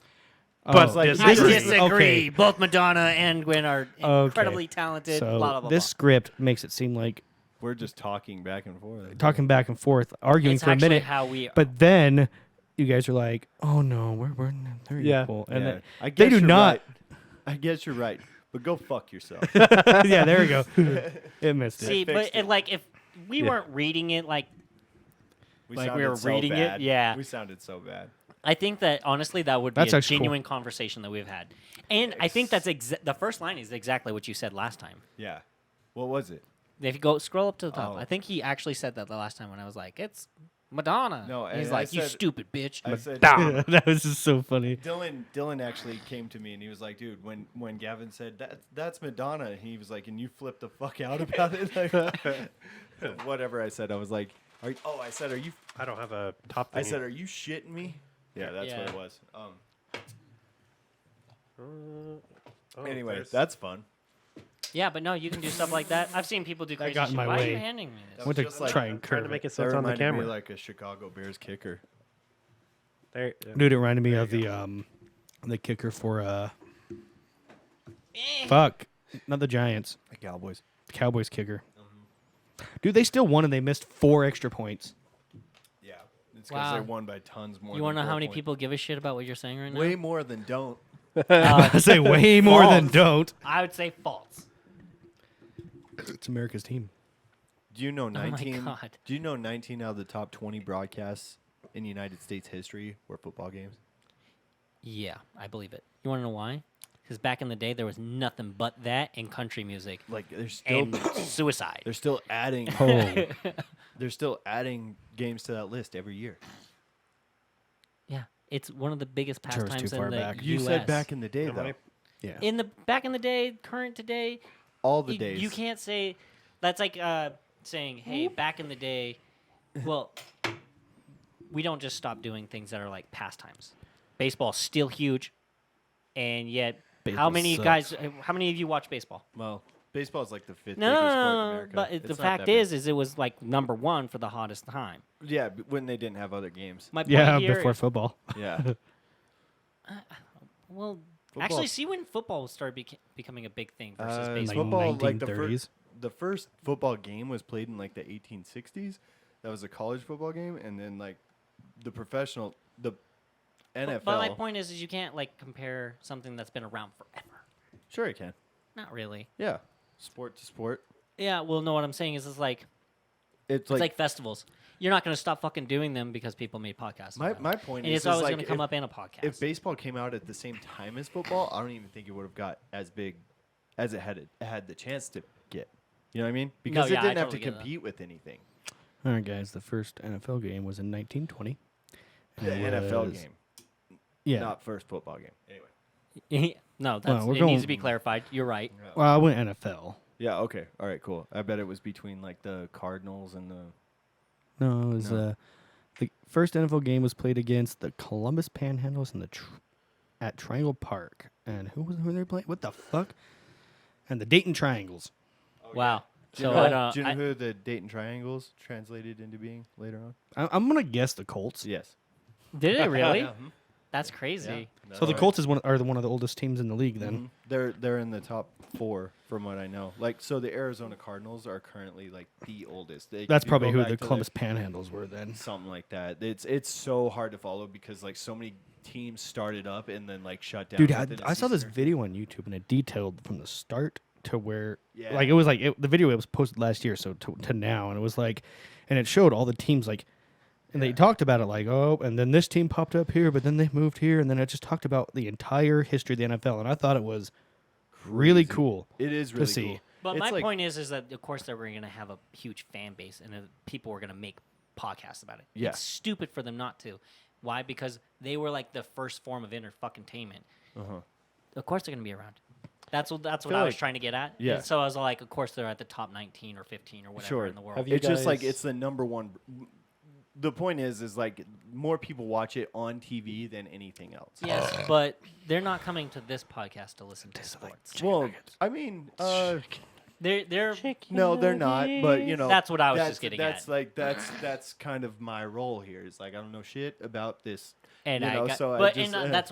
But like, I Disagree. disagree. Okay. Both Madonna and Gwen are incredibly talented. So blah, blah, blah, this blah. script makes it seem like We're just talking back and forth. talking back and forth, arguing It's for a actually minute. how we But then you guys are like, "Oh no, we're they're Yeah. equal," and Yeah. then, I they guess do you're not. right. I guess you're right. But go fuck yourself. Yeah, there we go. It missed it. see, but fixed it. like if we Yeah. weren't reading it like Like we sounded were so reading it? bad. Yeah. We sounded so bad. I think that honestly that would be That's a actually cool. genuine conversation that we've had, and I think that's the first line is exactly what you said last time. Yeah. What was it? If you go scroll up to the top, Oh. I think he actually said that the last time when I was like, "It's Madonna." No, And he's and I like, "You said- stupid bitch." I said That was just so funny. Dylan actually came to me and he was like, dude, when Gavin said that's Madonna, he was like, and you flipped the fuck out about it. Like, whatever I said, I was like, I said, are you? I don't have a top I thing. said, are you shitting me? Yeah, that's what Yeah. it was. Oh, Anyway, there's- that's fun. Yeah, but no, you can do stuff like that. I've seen people do crazy got in shit. my Why are way. you handing me I this? went to just like- try and I'm trying to curve make it. it so it's That on the reminded me camera. like a Chicago Bears kicker. There, Dude, it reminded me There of you the kicker for Eh. fuck, not the Giants, The Cowboys. the Cowboys kicker. Dude, they still won and they missed 4 extra points. Yeah, it's because Wow. they won by tons more. You want to know how many people give a shit about what you're saying right now? Way more than don't. I say way more than False. don't. I would say false. It's America's team. Do you know my 19? God. Do you know 19 out of the top 20 broadcasts in United States history were football games? Yeah, I believe it. You want to know why? Because back in the day, there was nothing but that and country music Like they're still and suicide. they're still adding Oh, they're still adding games to that list every year. Yeah, it's one of the biggest Sure, it's too pastimes far in the back. You US. said back in the day Am though. I- yeah. In the back in the day, current today, All the you, days. you can't say that's like saying, "Hey, back in the day." Well, we don't just stop doing things that are like pastimes. Baseball's still huge, and yet, how Baseball many sucks. guys? How many of you watch baseball? Well, baseball is like the 5th No, biggest no, sport in no, no, America. but It's the not fact that big. is it was like number one for the hottest time. Yeah, when they didn't have other games. My point Yeah, here before is- football. Yeah. well, Football- actually, see when football started becoming a big thing versus Like baseball. football, like 1930s. the first football game was played in like the 1860s. That was a college football game, and then like the professional, the NFL. But my point is you can't like compare something that's been around forever. Sure, you can. Not really. Yeah, sport to sport. Yeah, well, no, what I'm saying is it's like It's it's like festivals. You're not going to stop fucking doing them because people made podcasts. my about my it. point And is it's always like going to come if- up in a podcast. If baseball came out at the same time as football, I don't even think it would have got as big as it had the chance to get. You know what I mean? Because yeah, it I didn't totally have get to that. compete with anything. All right, guys. The first NFL game was in 1920. and The it NFL was- game, Yeah. not first football game. Anyway. no, that's, we're it going- needs to be clarified. You're right. Well, I went NFL. Yeah. Okay. All right. Cool. I bet it was between like the Cardinals and the. No, it was No. the first NFL game was played against the Columbus Panhandles in the at Triangle Park. And who they were playing? What the fuck? And the Dayton Triangles. Wow. Do you So know, I don't. do you know who the Dayton Triangles translated into being later on? I'm gonna guess the Colts. Yes. Did it really? Yeah. That's crazy. So the Colts is one of the oldest teams in the league. Then They're in the top 4 from what I know. Like so, the Arizona Cardinals are currently like the oldest. that's if you probably go who back the to Columbus Panhandles were then. something like that. It's so hard to follow because like so many teams started up and then like shut down. Dude, within a I saw this season or- video on YouTube and it detailed from the start to where, Yeah. like, it was like the video it was posted last year, so to now, and it was like, and it showed all the teams like, and they talked about it like, oh, and then this team popped up here, but then they moved here, and then it just talked about the entire history of the NFL, and I thought it was really Crazy. cool. It is really see. cool. But It's my like- point is that of course they were going to have a huge fan base and people were going to make podcasts about it. Yeah. It's stupid for them not to. Why? Because they were like the first form of entertainment. Uh-huh. Of course they're going to be around. That's what I feel was like- trying to get at. Yeah. And so I was like, of course they're at the top 19 or 15 or whatever Sure. in the world. Have you It's just like guys- it's the number one. The point is like more people watch it on TV than anything else. Yes, but they're not coming to this podcast to listen to sports. Well, I mean, They're no, they're not. But you know, That's what I was that's- just getting that's at. like that's kind of my role here. Is like I don't know shit about this. and you I know, got, so I but just, and that's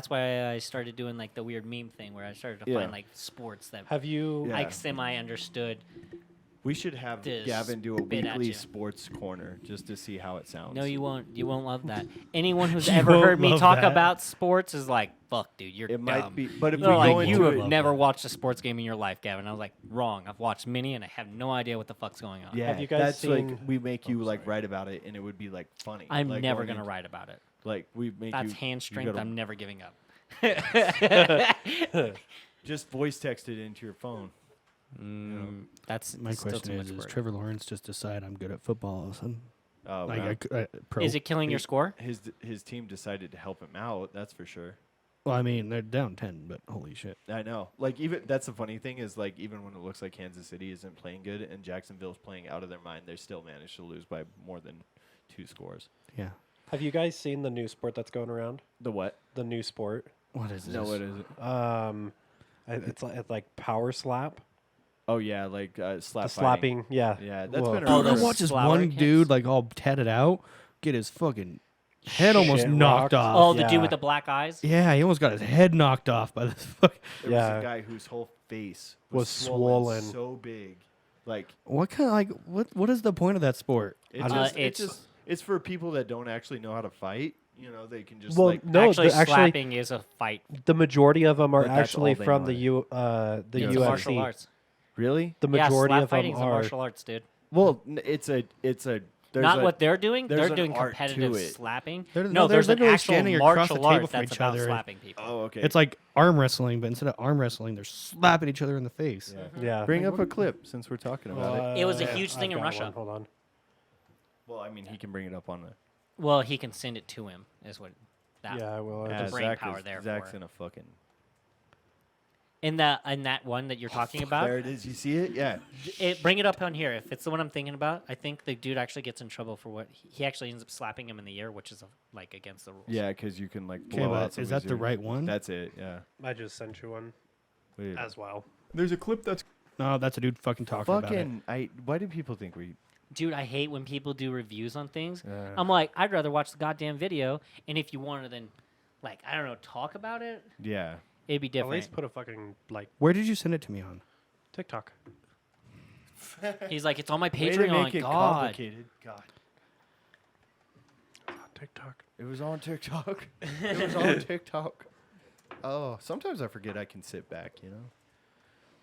why I started doing like the weird meme thing where I started to Yeah. find like sports that Have you? Yeah. I semi understood. We should have Just Gavin do a spit at weekly you. sports corner just to see how it sounds. No, you won't. You won't love that. Anyone who's You ever won't heard me love talk that. about sports is like, "Fuck, dude, you're It dumb." might be, but if we They're go like, into you it, have never watched a sports game in your life, Gavin. I was like, wrong. I've watched many, and I have no idea what the fuck's going on. yeah, Have you guys that's like seen- we make you like write about it, and it would be like funny. I'm like, never going gonna into- write about it. Like we make That's you. hand you strength. gotta I'm never giving up. just voice text it into your phone. That's My still question too much is work. Trevor Lawrence just decide I'm good at football all of a sudden? Wow. Pro. Is it killing your score? His team decided to help him out. That's for sure. Well, I mean, they're down 10, but holy shit. I know. Like even that's the funny thing is like even when it looks like Kansas City isn't playing good and Jacksonville's playing out of their mind, they still manage to lose by more than 2 scores. Yeah. Have you guys seen the new sport that's going around? The what? The new sport. What is this? No, what is it? It's like power slap. Oh yeah, like The slap fighting. slapping. Yeah. Yeah, that's Whoa. been Oh, around. I those watched this flower one kicks? dude like all tatted out get his fucking head almost Shit knocked rocked. off. Oh, the Yeah. dude with the black eyes. Yeah, he almost got his head knocked off by this fucking. There Yeah. was a guy whose whole face Was swollen. so big. Like What kind of like what is the point of that sport? it's Uh, just, it's- it's for people that don't actually know how to fight. You know, they can just Well, like no, actually, actually, slapping is a fight. the majority of them are But that's actually all they from know the it. the Yeah, It's UFC. martial arts. really. The Yeah, majority slap of them fighting's a are. martial arts, dude. Well, it's a there's Not a, what they're doing. there's They're an doing art to competitive it. slapping. They're- no, no, they're there's an literally actual standing across the martial table art from that's each about other. slapping people. Oh, okay. It's like arm wrestling, but instead of arm wrestling, they're slapping each other in the face. Yeah. Yeah. Bring up a clip since we're talking about it. It was a Yeah, huge thing I've in got Russia. one. Hold on. Well, I mean, he can bring it up on the. Well, he can send it to him. Is what that. Yeah, I will. I The just- brain Zach power is, there Zach's for it. in a fucking. In that one that you're talking about, There it is. You see it? Yeah. bring it up on here. If it's the one I'm thinking about, I think the dude actually gets in trouble for what he actually ends up slapping him in the ear, which is like against the rules. Yeah, because you can like Okay, blow but out. is that the somebody's ear. right one? That's it. Yeah. I just sent you one Wait. as well. There's a clip that's No, that's a dude fucking talking about it. fucking. Why do people think we? Dude, I hate when people do reviews on things. Yeah. I'm like, I'd rather watch the goddamn video, and if you want to then, like, I don't know, talk about it, Yeah. it'd be At different. least put a fucking like Where did you send it to me on? TikTok. He's like, it's on my Way to make Patreon. it God. complicated. God. TikTok. It was on TikTok. It was on TikTok. Oh, sometimes I forget I can sit back. You know.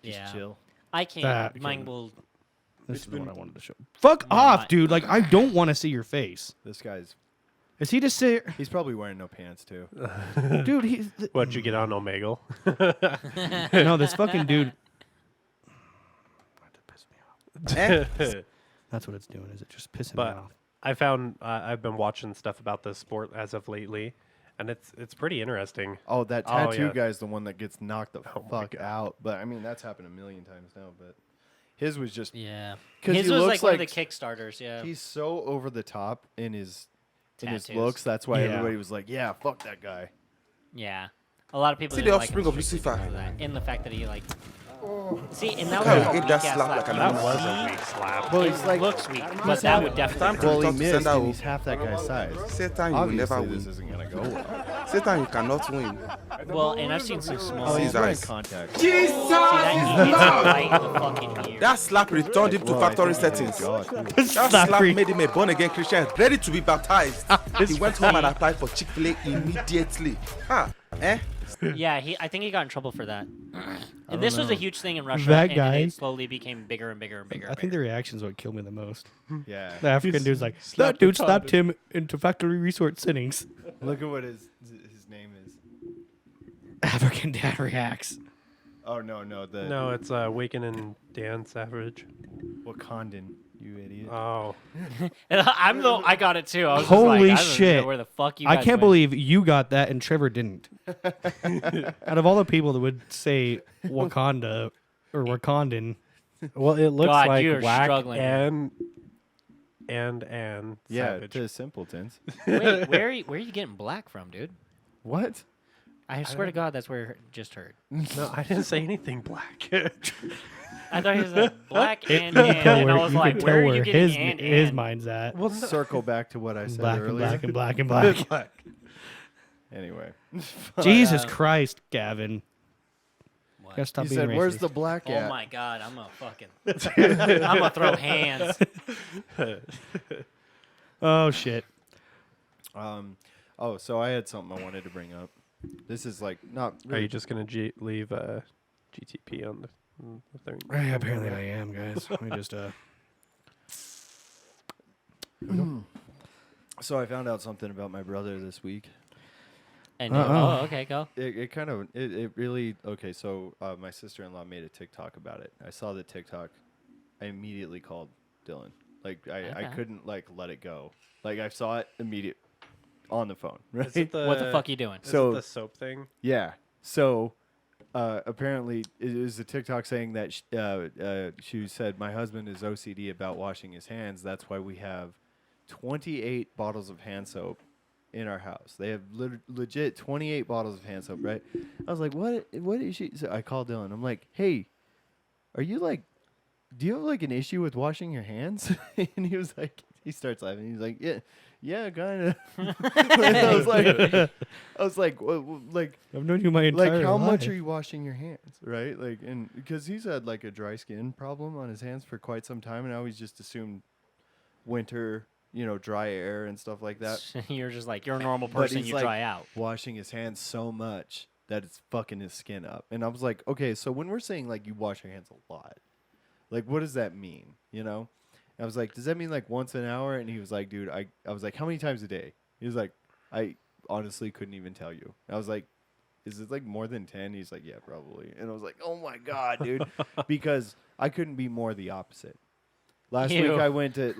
Just Yeah. chill. I can't. That Mine can- will. This is the one I wanted to show. Fuck No, off, my- dude. Like, I don't want to see your face. This guy's. Is he just sit? He's probably wearing no pants too. Dude, he's. What'd you get on Omegle? No, this fucking dude. That's what it's doing. Is it just pissing me But off? I found I've been watching stuff about this sport as of lately, and it's pretty interesting. Oh, that Oh, tattoo yeah. guy's the one that gets knocked the Oh my fuck God. out. But I mean, that's happened a million times now. But his was just. Yeah. 'Cause His he was looks like one of the like- Kickstarters. Yeah. He's so over the top in his Tattoos. looks. That's why Yeah. everybody was like, "Yeah, fuck that guy." Yeah. A lot of people See didn't the like him offspring of strictly Lucifer. because of that. In the fact that he like. See, and that How was he a ate weak that ass slap slap. like an That animal. was a weak slap. Well, It he's like, looks weak, but that would definitely. well, he Time to missed, send and out. he's half that guy's size. Satan, you will never Obviously, this win. isn't gonna go well. Satan, you cannot win. Well, and I've seen some small. Oh, he's Caesar wearing is- contacts. See that he hits him right in the fucking ear. That slap returned him to Well, I factory think he settings. hit his jaw, too. That slap Slappery. made him a born again Christian, ready to be baptized. He went home and applied for Chick-fil-A immediately. Yeah, I think he got in trouble for that. And this was a huge thing in Russia. That and guy- it slowly became bigger and bigger and bigger. I think the reaction's what killed me the most. Yeah. The African dude's like, slapped that dude the slapped him into factory resort settings. Look at what his name is. African dad reacts. Oh no, the No, it's Wakening Dan Savage. Wakandan. You idiot. Oh, I got it too. I was Holy just like, I don't even shit. know where the fuck you I guys can't went. believe you got that and Trevor didn't. Out of all the people that would say Wakanda or Wakandan, well, it looks God, like you're Whack struggling. and Yeah, Savage. to simpletons. Wait, where are you getting black from, dude? What? I swear to God, that's where I just heard. No, I didn't say anything black. I thought he was like black and you can tell and I where, was you like, can tell where are where you getting his, and? his mind's at. well, no, Circle back to what I said Black and earlier. black and black and black. black. Anyway, Jesus Christ, Gavin. What? Gotta stop he being said, racist. "Where's the black Oh at?" my God, I'm gonna fucking, I'm gonna throw hands. Oh, shit. Oh, so I had something I wanted to bring up. This is like not. Are Really you just gonna leave GTP on the thing? Yeah, apparently I am, guys. Let me just, So I found out something about my brother this week. And Uh-oh. oh, okay, go. It kind of it really okay. So my sister-in-law made a TikTok about it. I saw the TikTok. I immediately called Dylan. Like I Okay. couldn't like let it go. Like I saw it immediate on the phone. Right? Is it What the fuck you doing? Is So- it the soap thing? Yeah. So apparently it was a TikTok saying that she said my husband is OCD about washing his hands. That's why we have 28 bottles of hand soap in our house. They have legit 28 bottles of hand soap, right? I was like, what is she? So I called Dylan. I'm like, hey, are you like, do you have like an issue with washing your hands? And he was like, he starts laughing. He's like, yeah, kind of. I was like, like, I've known you my entire like, how much life. are you washing your hands, right? Like, and because he's had like a dry skin problem on his hands for quite some time, and I always just assumed winter, dry air and stuff like that. You're just like, you're a normal But person, he's, you like, dry out. washing his hands so much that it's fucking his skin up. And I was like, okay, so when we're saying like you wash your hands a lot, like what does that mean? I was like, does that mean like once an hour? And he was like, dude, I was like, how many times a day? He was like, I honestly couldn't even tell you. I was like, is it like more than 10? He's like, yeah, probably. And I was like, oh my God, dude. Because I couldn't be more the opposite. Last Ew. week I went to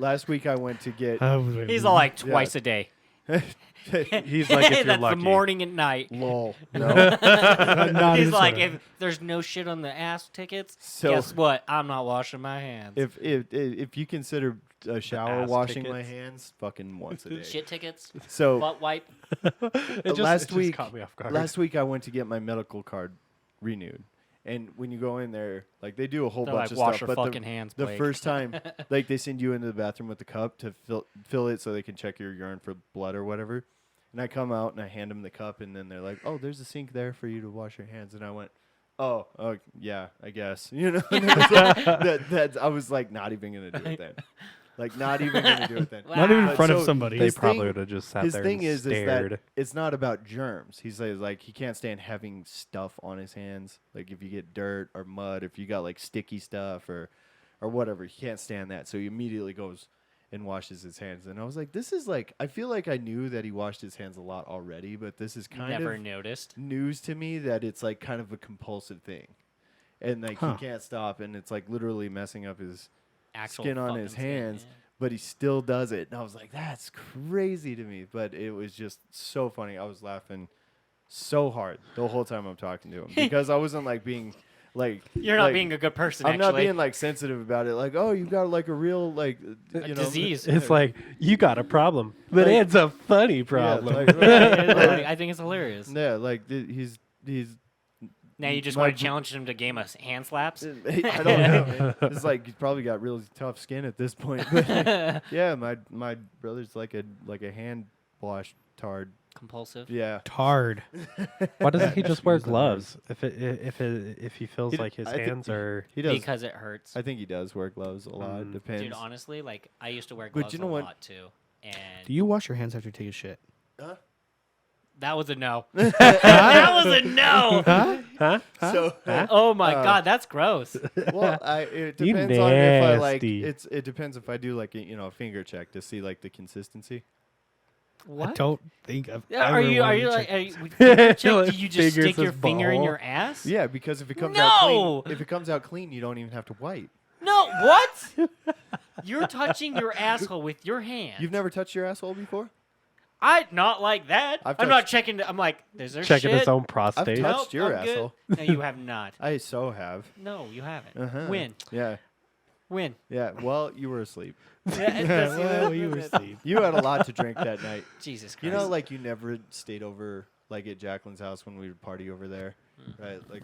get He's all like twice a day. He's like, if you're That's lucky. the morning and night. lol. No. Not He's even like, sorta. if there's no shit on the ass tickets, So- guess what? I'm not washing my hands. If you consider a shower ass washing my tickets. hands, fucking once a day. Shit tickets, So butt wipe. last it week, just caught me off guard. last week I went to get my medical card renewed, and when you go in there, like they do a whole They're bunch like, of wash stuff. your But fucking hands, the Blake. first time, like they send you into the bathroom with the cup to fill it so they can check your urine for blood or whatever. And I come out and I hand them the cup, and then they're like, "Oh, there's a sink there for you to wash your hands." And I went, "Oh, yeah, I guess." And it was like, I was like, not even gonna do it then. Like, not even gonna do it then. Not even in But front of so somebody. They his probably thing- would have just sat His there thing and is stared. that it's not about germs. He says like he can't stand having stuff on his hands. Like if you get dirt or mud, if you got like sticky stuff or whatever, he can't stand that. So he immediately goes and washes his hands. And I was like, this is like, I feel like I knew that he washed his hands a lot already, but this is kind Never of noticed. news to me that it's like kind of a compulsive thing. And like he can't stop, and it's like literally messing up his Actual skin on fucking his skin, hands, yeah. but he still does it. And I was like, that's crazy to me. But it was just so funny. I was laughing so hard the whole time I'm talking to him because I wasn't like being like You're not like, being a good person. I'm not actually. being like sensitive about it. Like, oh, you got like a real like disease. It's like, you got a problem, but Like- it's a funny yeah, problem. like, I think it's hilarious. yeah, like he's Now you just my want to br- challenge him to a game of hand slaps. I don't know. It's like he's probably got really tough skin at this point. But yeah, my brother's like a hand wash tard. Compulsive. Yeah. Tard. Why doesn't he just wear Use that word. gloves if he feels He d- like his I think hands are? He does. Because it hurts. I think he does wear gloves a lot. Mm. Depends. Dude, honestly, like I used to wear But gloves you know a what? lot too, and Do you wash your hands after you take a shit? that was a no. That was a no. Huh? So, Oh my god, that's gross. well, it You depends on if I like. nasty. It depends if I do like a finger check to see like the consistency. I What? don't think I've Yeah, ever are you wanted to like? check- Are you, with finger check, Like do you just fingers stick your his finger in ball. your ass? Yeah, because if it comes out No! clean, if it comes out clean, you don't even have to wipe. No, what? You're touching your asshole with your hand. You've never touched your asshole before? I not like that. I've I'm not touched- checking. I'm like, is there Checking shit? his own I've prostate. touched your I'm good. asshole. No, you have not. I so have. No, you haven't. Uh-huh. Win. Yeah. Win. Yeah. Well, you were asleep. Well, you were asleep. You had a lot to drink that night. Jesus Christ. You know, like you never stayed over like at Jacqueline's house when we would party over there, right? Like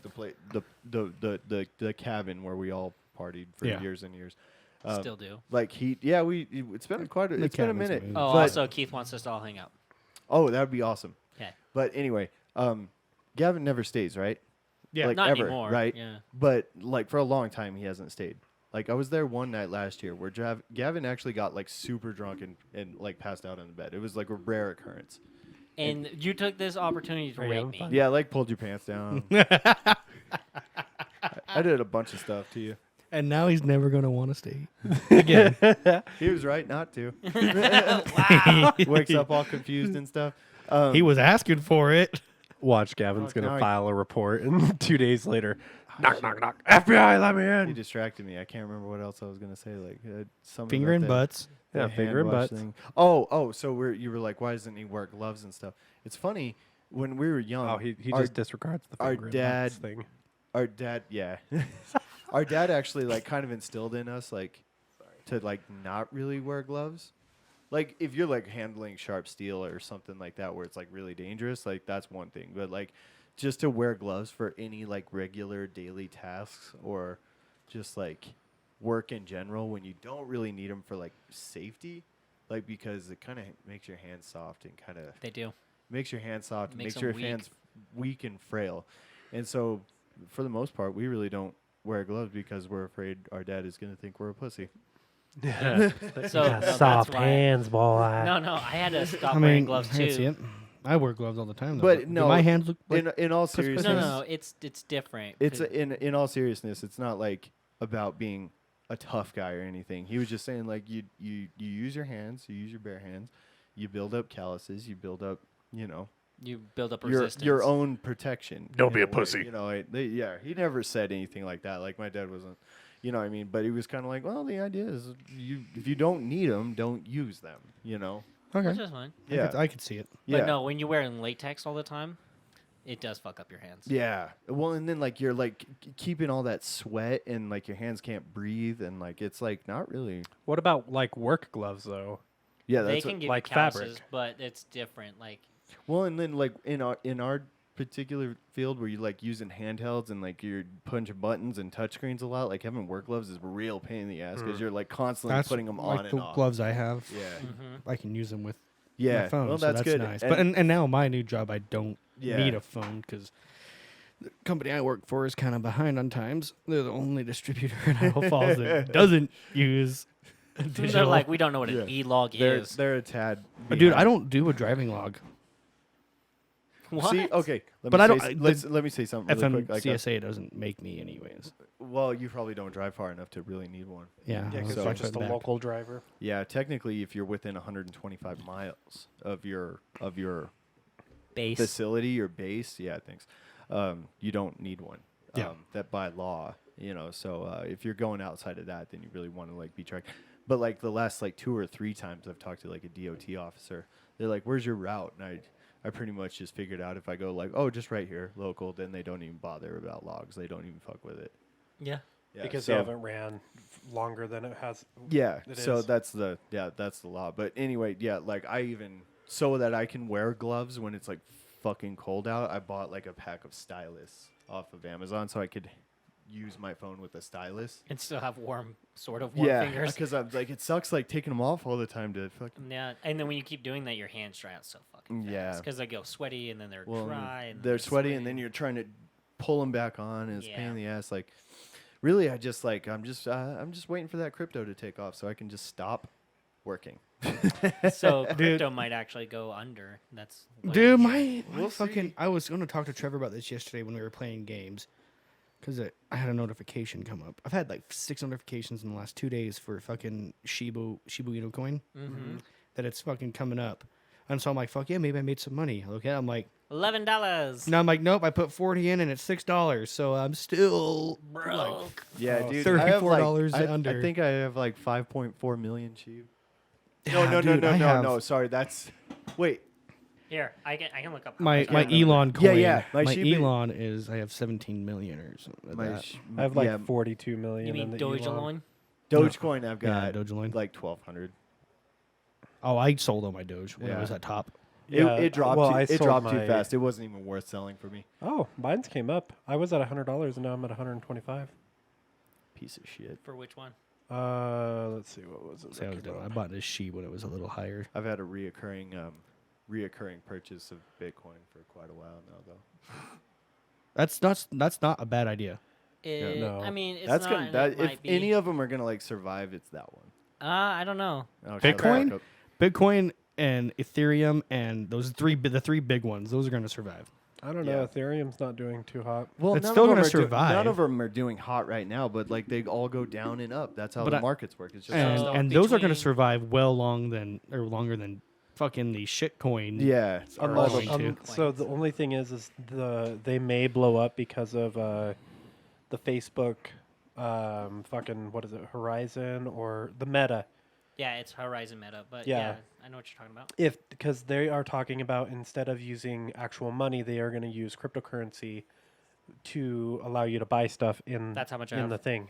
the cabin where we all partied for Yeah. years and years. Still do. Like it's been quite a, The it's been a cabin's minute. amazing. Oh, but- also Keith wants us to all hang out. oh, that would be awesome. Okay. But anyway, Gavin never stays, right? Yeah. like Not ever, anymore. right? Yeah. But like for a long time, he hasn't stayed. Like I was there one night last year where Gavin actually got like super drunk and like passed out on the bed. It was like a rare occurrence. And you took this opportunity to Are you rape having me. fun? Yeah, like pulled your pants down. I did a bunch of stuff to you. And now he's never going to want to stay again. He was right not to. Wow. Wakes up all confused and stuff. He was asking for it. Watch, Gavin's Oh, gonna no, file a report, and 2 days later, knock, knock, knock. FBI, let me He in. distracted me. I can't remember what else I was gonna say. Like something Finger about and the- butts. the Yeah, hand finger and wash butts. thing. Oh, so you were like, why doesn't he wear gloves and stuff? It's funny when we were young. Oh, he our- just disregards the our finger and butts dad- thing. our dad, yeah, our dad actually like kind of instilled in us like to like not really wear gloves. like if you're like handling sharp steel or something like that where it's like really dangerous, like that's one thing. But like just to wear gloves for any like regular daily tasks or just like work in general when you don't really need them for like safety, like because it kind of makes your hands soft and kind of They do. makes your hands soft, Makes makes your them weak. hands weak and frail. And so for the most part, we really don't wear gloves because we're afraid our dad is going to think we're a pussy. So Yeah, no, that's soft why- hands, boy. No, I had to stop I wearing mean, gloves I can see too. it. I wear gloves all the time, though. But Do no, my hands look like in all Chris- Chris seriousness, No, it's different. it's 'cause- in all seriousness, it's not like about being a tough guy or anything. He was just saying like you use your hands, you use your bare hands, you build up calluses, you build up, you know, you build up your resistance. your own protection. Don't in be a way, pussy. You know, yeah, he never said anything like that. Like my dad wasn't, you know what I mean? But he was kind of like, well, the idea is if you don't need them, don't use them, you know? Okay. Which is fine. Yeah. I could see it. Yeah. But no, when you're wearing latex all the time, it does fuck up your hands. Yeah. Well, and then like you're like keeping all that sweat and like your hands can't breathe and like it's like not really. What about like work gloves though? Yeah, They that's can give like you calluses, fabric. but it's different. Like well, and then like in our particular field where you like using handhelds and like you're punching buttons and touchscreens a lot, like having work gloves is a real pain in the ass because you're like constantly That's putting them like on the and off. gloves I have. Yeah. I can use them with Yeah. my phone. Well, so that's good. nice. And- But and now my new job, I don't Yeah. need a phone because the company I work for is kind of behind on times. They're the only distributor in Idaho Falls that doesn't use they're digital. like, we don't know what an Yeah. e-log is. They're a tad. Dude, behind. I don't do a driving log. What? See, okay. Let But me I don't- say, the let me say something really FM quick. Like, CSA doesn't make me anyways. well, you probably don't drive far enough to really need one. Yeah, Yeah, I'll because So- you're talk just a about that. local driver. Yeah, technically, if you're within 125 miles of your Base. facility or base, yeah, thanks. You don't need one. Yeah. That by law, you know. So if you're going outside of that, then you really want to like be tracked. But like the last like 2 or 3 times I've talked to like a DOT officer, they're like, "Where's your route?" And I pretty much just figured out if I go like, "Oh, just right here, local," then they don't even bother about logs. They don't even fuck with it. Yeah. Yeah, Because so- they haven't ran longer than it has. Yeah, It so is. that's the law. But anyway, yeah, like I even so that I can wear gloves when it's like fucking cold out, I bought like a pack of stylus off of Amazon so I could use my phone with a stylus. And still have warm fingers. because I'm like it sucks like taking them off all the time to fucking. Yeah, and then when you keep doing that, your hands dry out so fucking fast. Yeah. Because they go sweaty and then they're Well, dry. And then they're sweaty, and sweaty. then you're trying to pull them back on, and it's a pain Yeah. in the ass. Like, really, I'm just waiting for that crypto to take off so I can just stop working. So crypto might actually go under. That's what Dude, I'm my, hearing. my fucking. I was going to talk to Trevor about this yesterday when we were playing games, because I had a notification come up. I've had like 6 notifications in the last 2 days for fucking Shiba Inu coin that it's fucking coming up, and so I'm like, fuck yeah, maybe I made some money. I look at it, I'm like, $11. now I'm like, nope, I put 40 in and it's $6, so I'm still Broke. Yeah, Oh, dude. I have, like, $34 I under. think I have like 5.4 million sheep. Yeah, No, dude, I have- no. Sorry, that's. Wait. Here, I can look up. how My much I my remember. Elon Yeah, coin. yeah, my My Shiba- Elon is I have 17 million or something. Like My that. I have like yeah, 42 million. You mean in the Dogecoin? Dogecoin. I've Yeah, got Dogecoin. like 1,200. Oh, I sold all my Doge when Yeah. it was at top. Yeah, It dropped. well, too, I it sold dropped too my- fast. It wasn't even worth selling for me. Oh, mine's came up. I was at $100 and now I'm at 125. Piece of shit. For which one? Let's see, what was it? So I was that doing. came I up? bought this sheet when it was a little higher. I've had a reoccurring purchase of Bitcoin for quite a while now, though. That's not a bad idea. no. I mean, it's That's not. gonna. and That, it if might be. any of them are gonna like survive, it's that one. I don't know. Oh, shut the Bitcoin? fuck up. Bitcoin and Ethereum and the 3 big ones. Those are going to survive. I don't know. Yeah. Ethereum's not doing too hot. Well, It's none still of them gonna are do- survive. none of them are doing hot right now, but like they all go down and up. That's how But the I- markets work. It's just So And those are going to between- survive longer than fucking the shit coin. yeah. are all going the- to. So the only thing is they may blow up because of the Facebook, fucking what is it, Horizon or the Meta? Yeah, it's Horizon Meta, but Yeah. yeah, I know what you're talking about. Because they are talking about instead of using actual money, they are going to use cryptocurrency to allow you to buy stuff in That's how much I in have. the thing.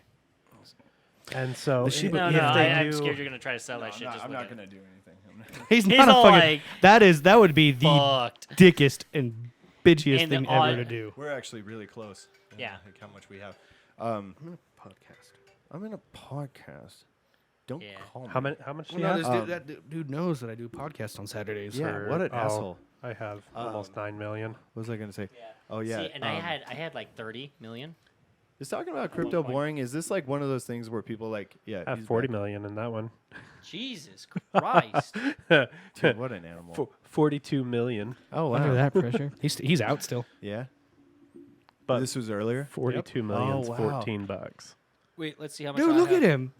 And so The Shiba- No, if no, they I'm do, scared you're gonna try to sell that shit. Just I'm look not at it. gonna do anything. I'm He's He's not a all fucking. like, That would be the fucked. dickest and bitchiest And thing all- ever to do. We're actually really close. Yeah. Like how much we have. I'm in a podcast. I'm in a podcast. Don't Yeah. call me. How much do Well, you no, have? that dude knows that I do podcasts on Saturdays. Yeah, Or- what an oh, asshole. I have almost 9 million. What was I gonna say? Yeah. Oh yeah. See, and I had like 30 million. Is talking about crypto point. boring? Is this like one of those things where people like, yeah, I have he's 40 back. million in that one. Jesus Christ. Dude, what an animal. 42 million. Oh wow. Under that pressure, he's out still. Yeah. But This was earlier. 42 million is Oh, wow. 14 bucks. Wait, let's see how much Dude, I look have. at him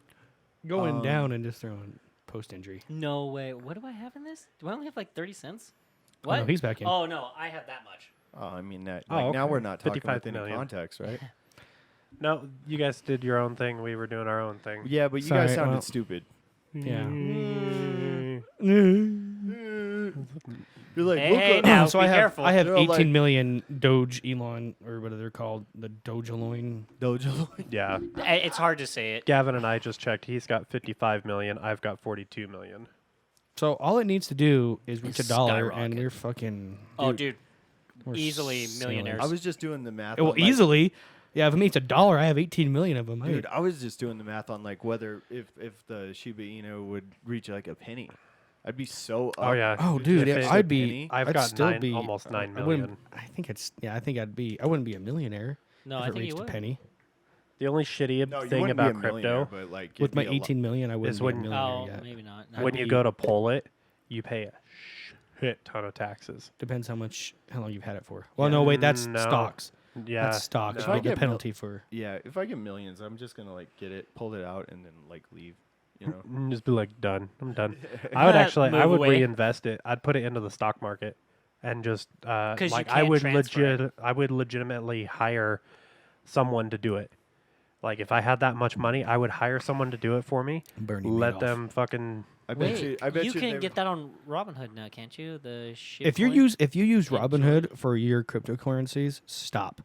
going down and just throwing post injury. No way. What do I have in this? Do I only have like 30 cents? Oh, What? no, he's back in. Oh, no. I have that much. Oh, I mean that. Oh, Like, now okay. we're not talking 55 within a million. context, right? No, you guys did your own thing. We were doing our own thing. Yeah, but you Sorry, guys sounded well- stupid. Yeah. You're like, Hey, look now, so be I have careful. I have They're all 18 like- million Doge Elon or whatever they're called, the Dogeloin. Dojo. Yeah. It's hard to say it. Gavin and I just checked. He's got 55 million. I've got 42 million. So all it needs to do is reach It's $1, and skyrocket. we're fucking. Oh, dude. we're Easily silly. millionaires. I was just doing the math. Well, on, like- easily. Yeah, if it means $1, I have 18 million of them. Dude, I was just doing the math on like whether if the Shiba Inu would reach like a penny. I'd be so up. Oh, yeah. Oh, dude, If yeah, it- I'd be. penny, I've I'd got still be almost 9 I wouldn't- million. I think it's. Yeah, I think I'd be. I wouldn't be a millionaire. No, if I it think you reached a would. penny. The only shitty No, you thing wouldn't be about a millionaire, crypto, but like With it'd my be a 18 million, I wouldn't be a when- millionaire Oh, yet. maybe not. I'd when you be- go to pull it, you pay a shit ton of taxes. Depends how long you've had it for. Well, no, wait, that's No. stocks. Yeah. That's stocks. If You I get the get penalty for. Yeah, if I get millions, I'm just gonna like get it, pull it out, and then like leave. You know. Just be like, done. I'm done. I would actually, I Move would away. reinvest it. I'd put it into the stock market, and just 'Cause you like can't transfer it. I would legitimately hire someone to do it. Like if I had that much money, I would hire someone to do it for me. Bernie Let Madoff. them fucking. I bet Wait, you. I bet you. can they- get that on Robinhood now, can't you? The shit. If you coin? use Enjoy. Robinhood for your cryptocurrencies, stop.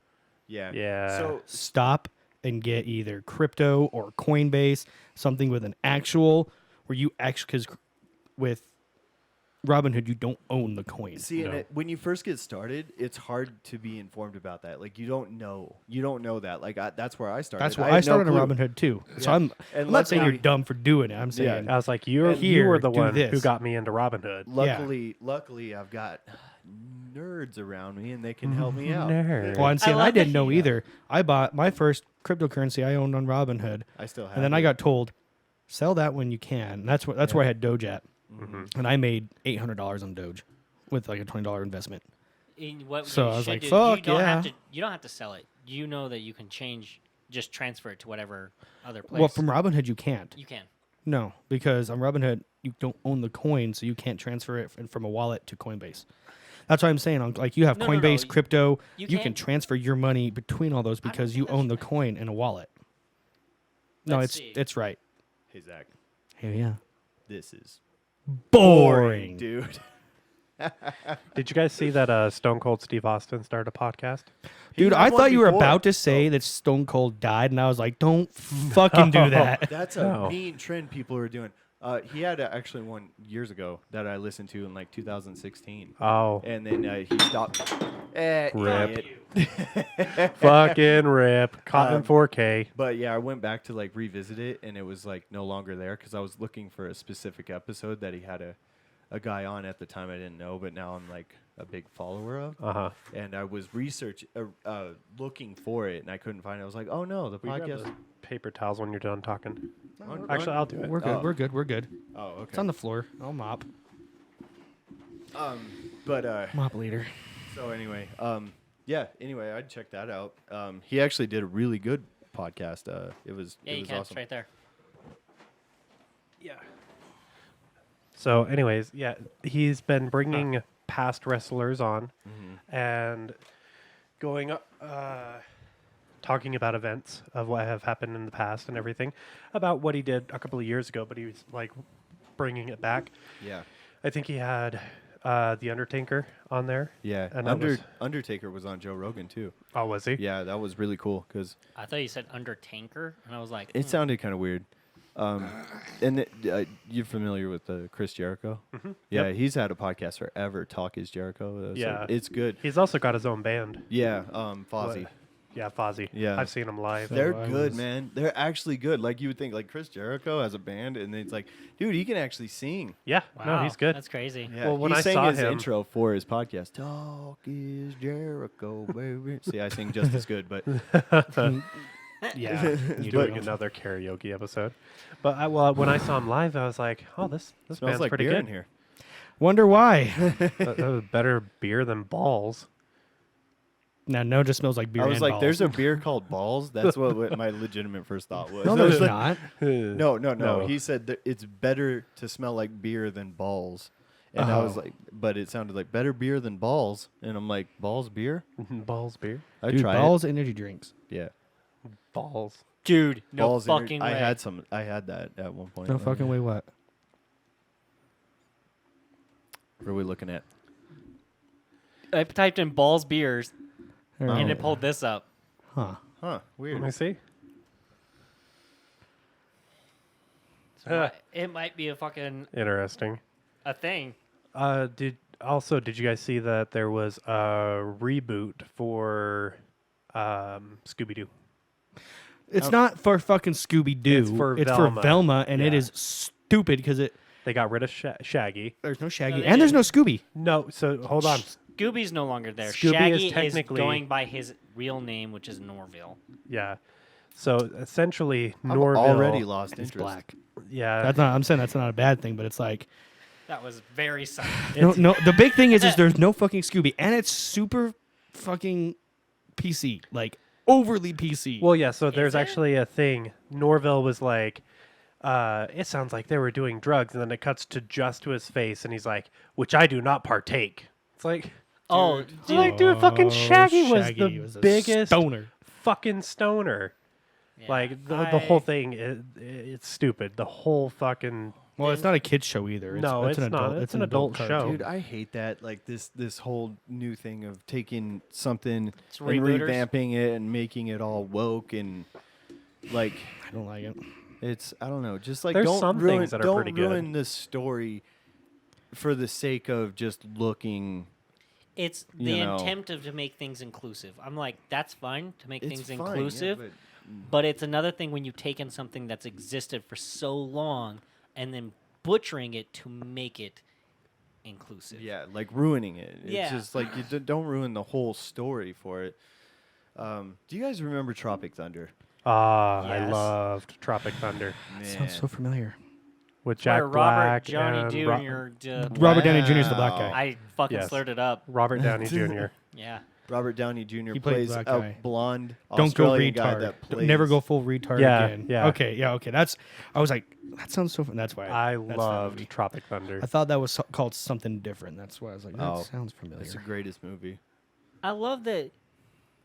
Yeah. Yeah. So Stop and get either crypto or Coinbase, something with an actual where you actually because with Robinhood you don't own the coin. see, and No. when you first get started, it's hard to be informed about that. Like you don't know. You don't know that. Like that's where I started. That's why had I no started on clue. Robinhood too. So Yeah. I'm And not saying you're luckily- dumb for doing it. I'm saying I was like, you Here, were the do one who this. got me into Robinhood. Luckily, I've got nerds around me, and they can help me out. Nerd. well, and see, I and I love to didn't know hear that. either. I bought my first cryptocurrency I owned on Robinhood, I still have. and then I it. got told sell that when you can. And that's where I had Doge at, Mm-hmm. and I made $800 on Doge with like a $20 investment. In what So you I was should like, do, fuck, you don't have yeah. to. You don't have to sell it. You know that you can just transfer it to whatever other place. Well, from Robinhood you can't. you can. No, because on Robinhood you don't own the coin, so you can't transfer it from a wallet to Coinbase. That's what I'm saying. Like you have No, no, no, Coinbase, you- crypto, you you can can- transfer your money between all those don't because think you that's own the right. coin in a wallet. No, Let's see. it's right. Hey Zach, Hell yeah. this is Boring. dude. Did you guys see that Stone Cold Steve Austin started a podcast? Dude, had I one thought you were before. about to say that Stone Cold died, and I was like, don't fucking do that. That's a No. mean trend people are doing. He had actually one years ago that I listened to in like 2016, Oh, and then he stopped. Rip. Idiot. fucking rip. Caught in Um, 4K. But yeah, I went back to like revisit it, and it was like no longer there because I was looking for a specific episode that he had a guy on at the time I didn't know, but now I'm like a big follower of. Uh-huh. And I was looking for it, and I couldn't find it. I was like, oh no, the Will you grab podcast. the paper towels when you're done talking? on- Actually, on- I'll do it. We're good. Oh. We're good. We're good. Oh, It's okay. on the floor. I'll mop. But Mop leader. so anyway, yeah. Anyway, I'd check that out. He actually did a really good podcast. It was Yeah, it you was can. awesome. It's right there. Yeah. So, anyways, yeah, he's been bringing past wrestlers on and going talking about events of what have happened in the past and everything, about what he did a couple of years ago, but he was like bringing it back. Yeah, I think he had the Undertaker on there. yeah. And that was- Undertaker was on Joe Rogan too. Oh, was he? Yeah, that was really cool because I thought you said under tanker, and I was like, it sounded kind of weird. And you're familiar with Chris Jericho? Mhm. Yeah, Yep. he's had a podcast forever. Talk is Jericho. So Yeah. it's good. He's also got his own band. Yeah, Fozzy. What? Yeah, Fozzy. Yeah. I've seen him live. They're I good, was- man. They're actually good. Like you would think, like Chris Jericho has a band, and it's like, dude, he can actually sing. Yeah, no, he's good. That's crazy. Yeah, Well, when he I sang saw his him- intro for his podcast. Talk is Jericho, baby. See, I sing just as good, but Yeah, You doing do. another karaoke episode. But when I saw him live, I was like, oh, this smells band's like pretty beer good. in here. Wonder why? That was better beer than balls. Now, no, just smells like beer. I was and like, balls. "There's a beer called Balls." That's what my legitimate first thought was. No, I was there's like, not. No. No. He said that it's better to smell like beer than balls. And I was Oh. like, but it sounded like better beer than balls. And I'm like, balls beer? Balls beer. I Dude, tried balls energy drinks. it. Yeah. Balls. Dude, no balls fucking way. I had that at one point. No fucking way. What? What are we looking at? I typed in balls beers All and right. it pulled this up. Huh? Huh, Let weird. me see. So it might be a fucking Interesting. a thing. Did you guys see that there was a reboot for Scooby Doo? It's not for fucking Scooby Doo. It's for it's Velma. for Velma, and it Yeah. is stupid because They got rid of Shaggy. there's no Shaggy they and there's no didn't. Scooby. No, so hold on. Scooby's no longer there. Scooby is Shaggy technically- going by his real name, which is Norville. Yeah. So essentially, I've Norville already lost It's interest. black. Yeah. That's not. I'm saying that's not a bad thing, but it's like That was very sudden. no. The big thing is there's no fucking Scooby, and it's super fucking PC, like overly PC. Well, yeah. So there's it? actually a thing. Norville was like, it sounds like they were doing drugs, and then it cuts to his face, and he's like, which I do not partake. It's like, Oh, it's like, dude, fucking Shaggy was the a biggest stoner. fucking stoner. yeah. Like the whole thing, it's stupid. The whole fucking Well, it's not a kids show either. It's, No, it's an it's not. adult. It's an adult show. cartoon. Dude, I hate that. Like this whole new thing of taking something It's and rebooters. revamping it and making it all woke and like I don't like it. it's I don't know. Just like There's don't some ruin things that are don't pretty good. ruin the story for the sake of just looking. It's You the know. attempt to make things inclusive. I'm like, that's fine to make It's things fine, yeah, inclusive, but- but it's another thing when you've taken something that's existed for so long and then butchering it to make it inclusive. Yeah, like ruining it. It's Yeah. just like you don't ruin the whole story for it. Do you guys remember Tropic Thunder? I Yes. loved Tropic Thunder Sounds so familiar. with Jack Where Black Robert Downey and Jr. Robert Downey Jr. is the black Wow. guy. I fucking Yes. slurred it up. Robert Downey Jr. Yeah. Robert Downey Jr. He played plays black a guy. blonde Don't go Australian guy retard. that Don't- plays. Never go full retard Yeah, again. yeah. Okay, yeah, okay. I was like, that sounds so fun. That's why I that's that loved movie. Tropic Thunder. I thought that was called something different. That's why I was like, that Oh, sounds familiar. It's the greatest movie. I love that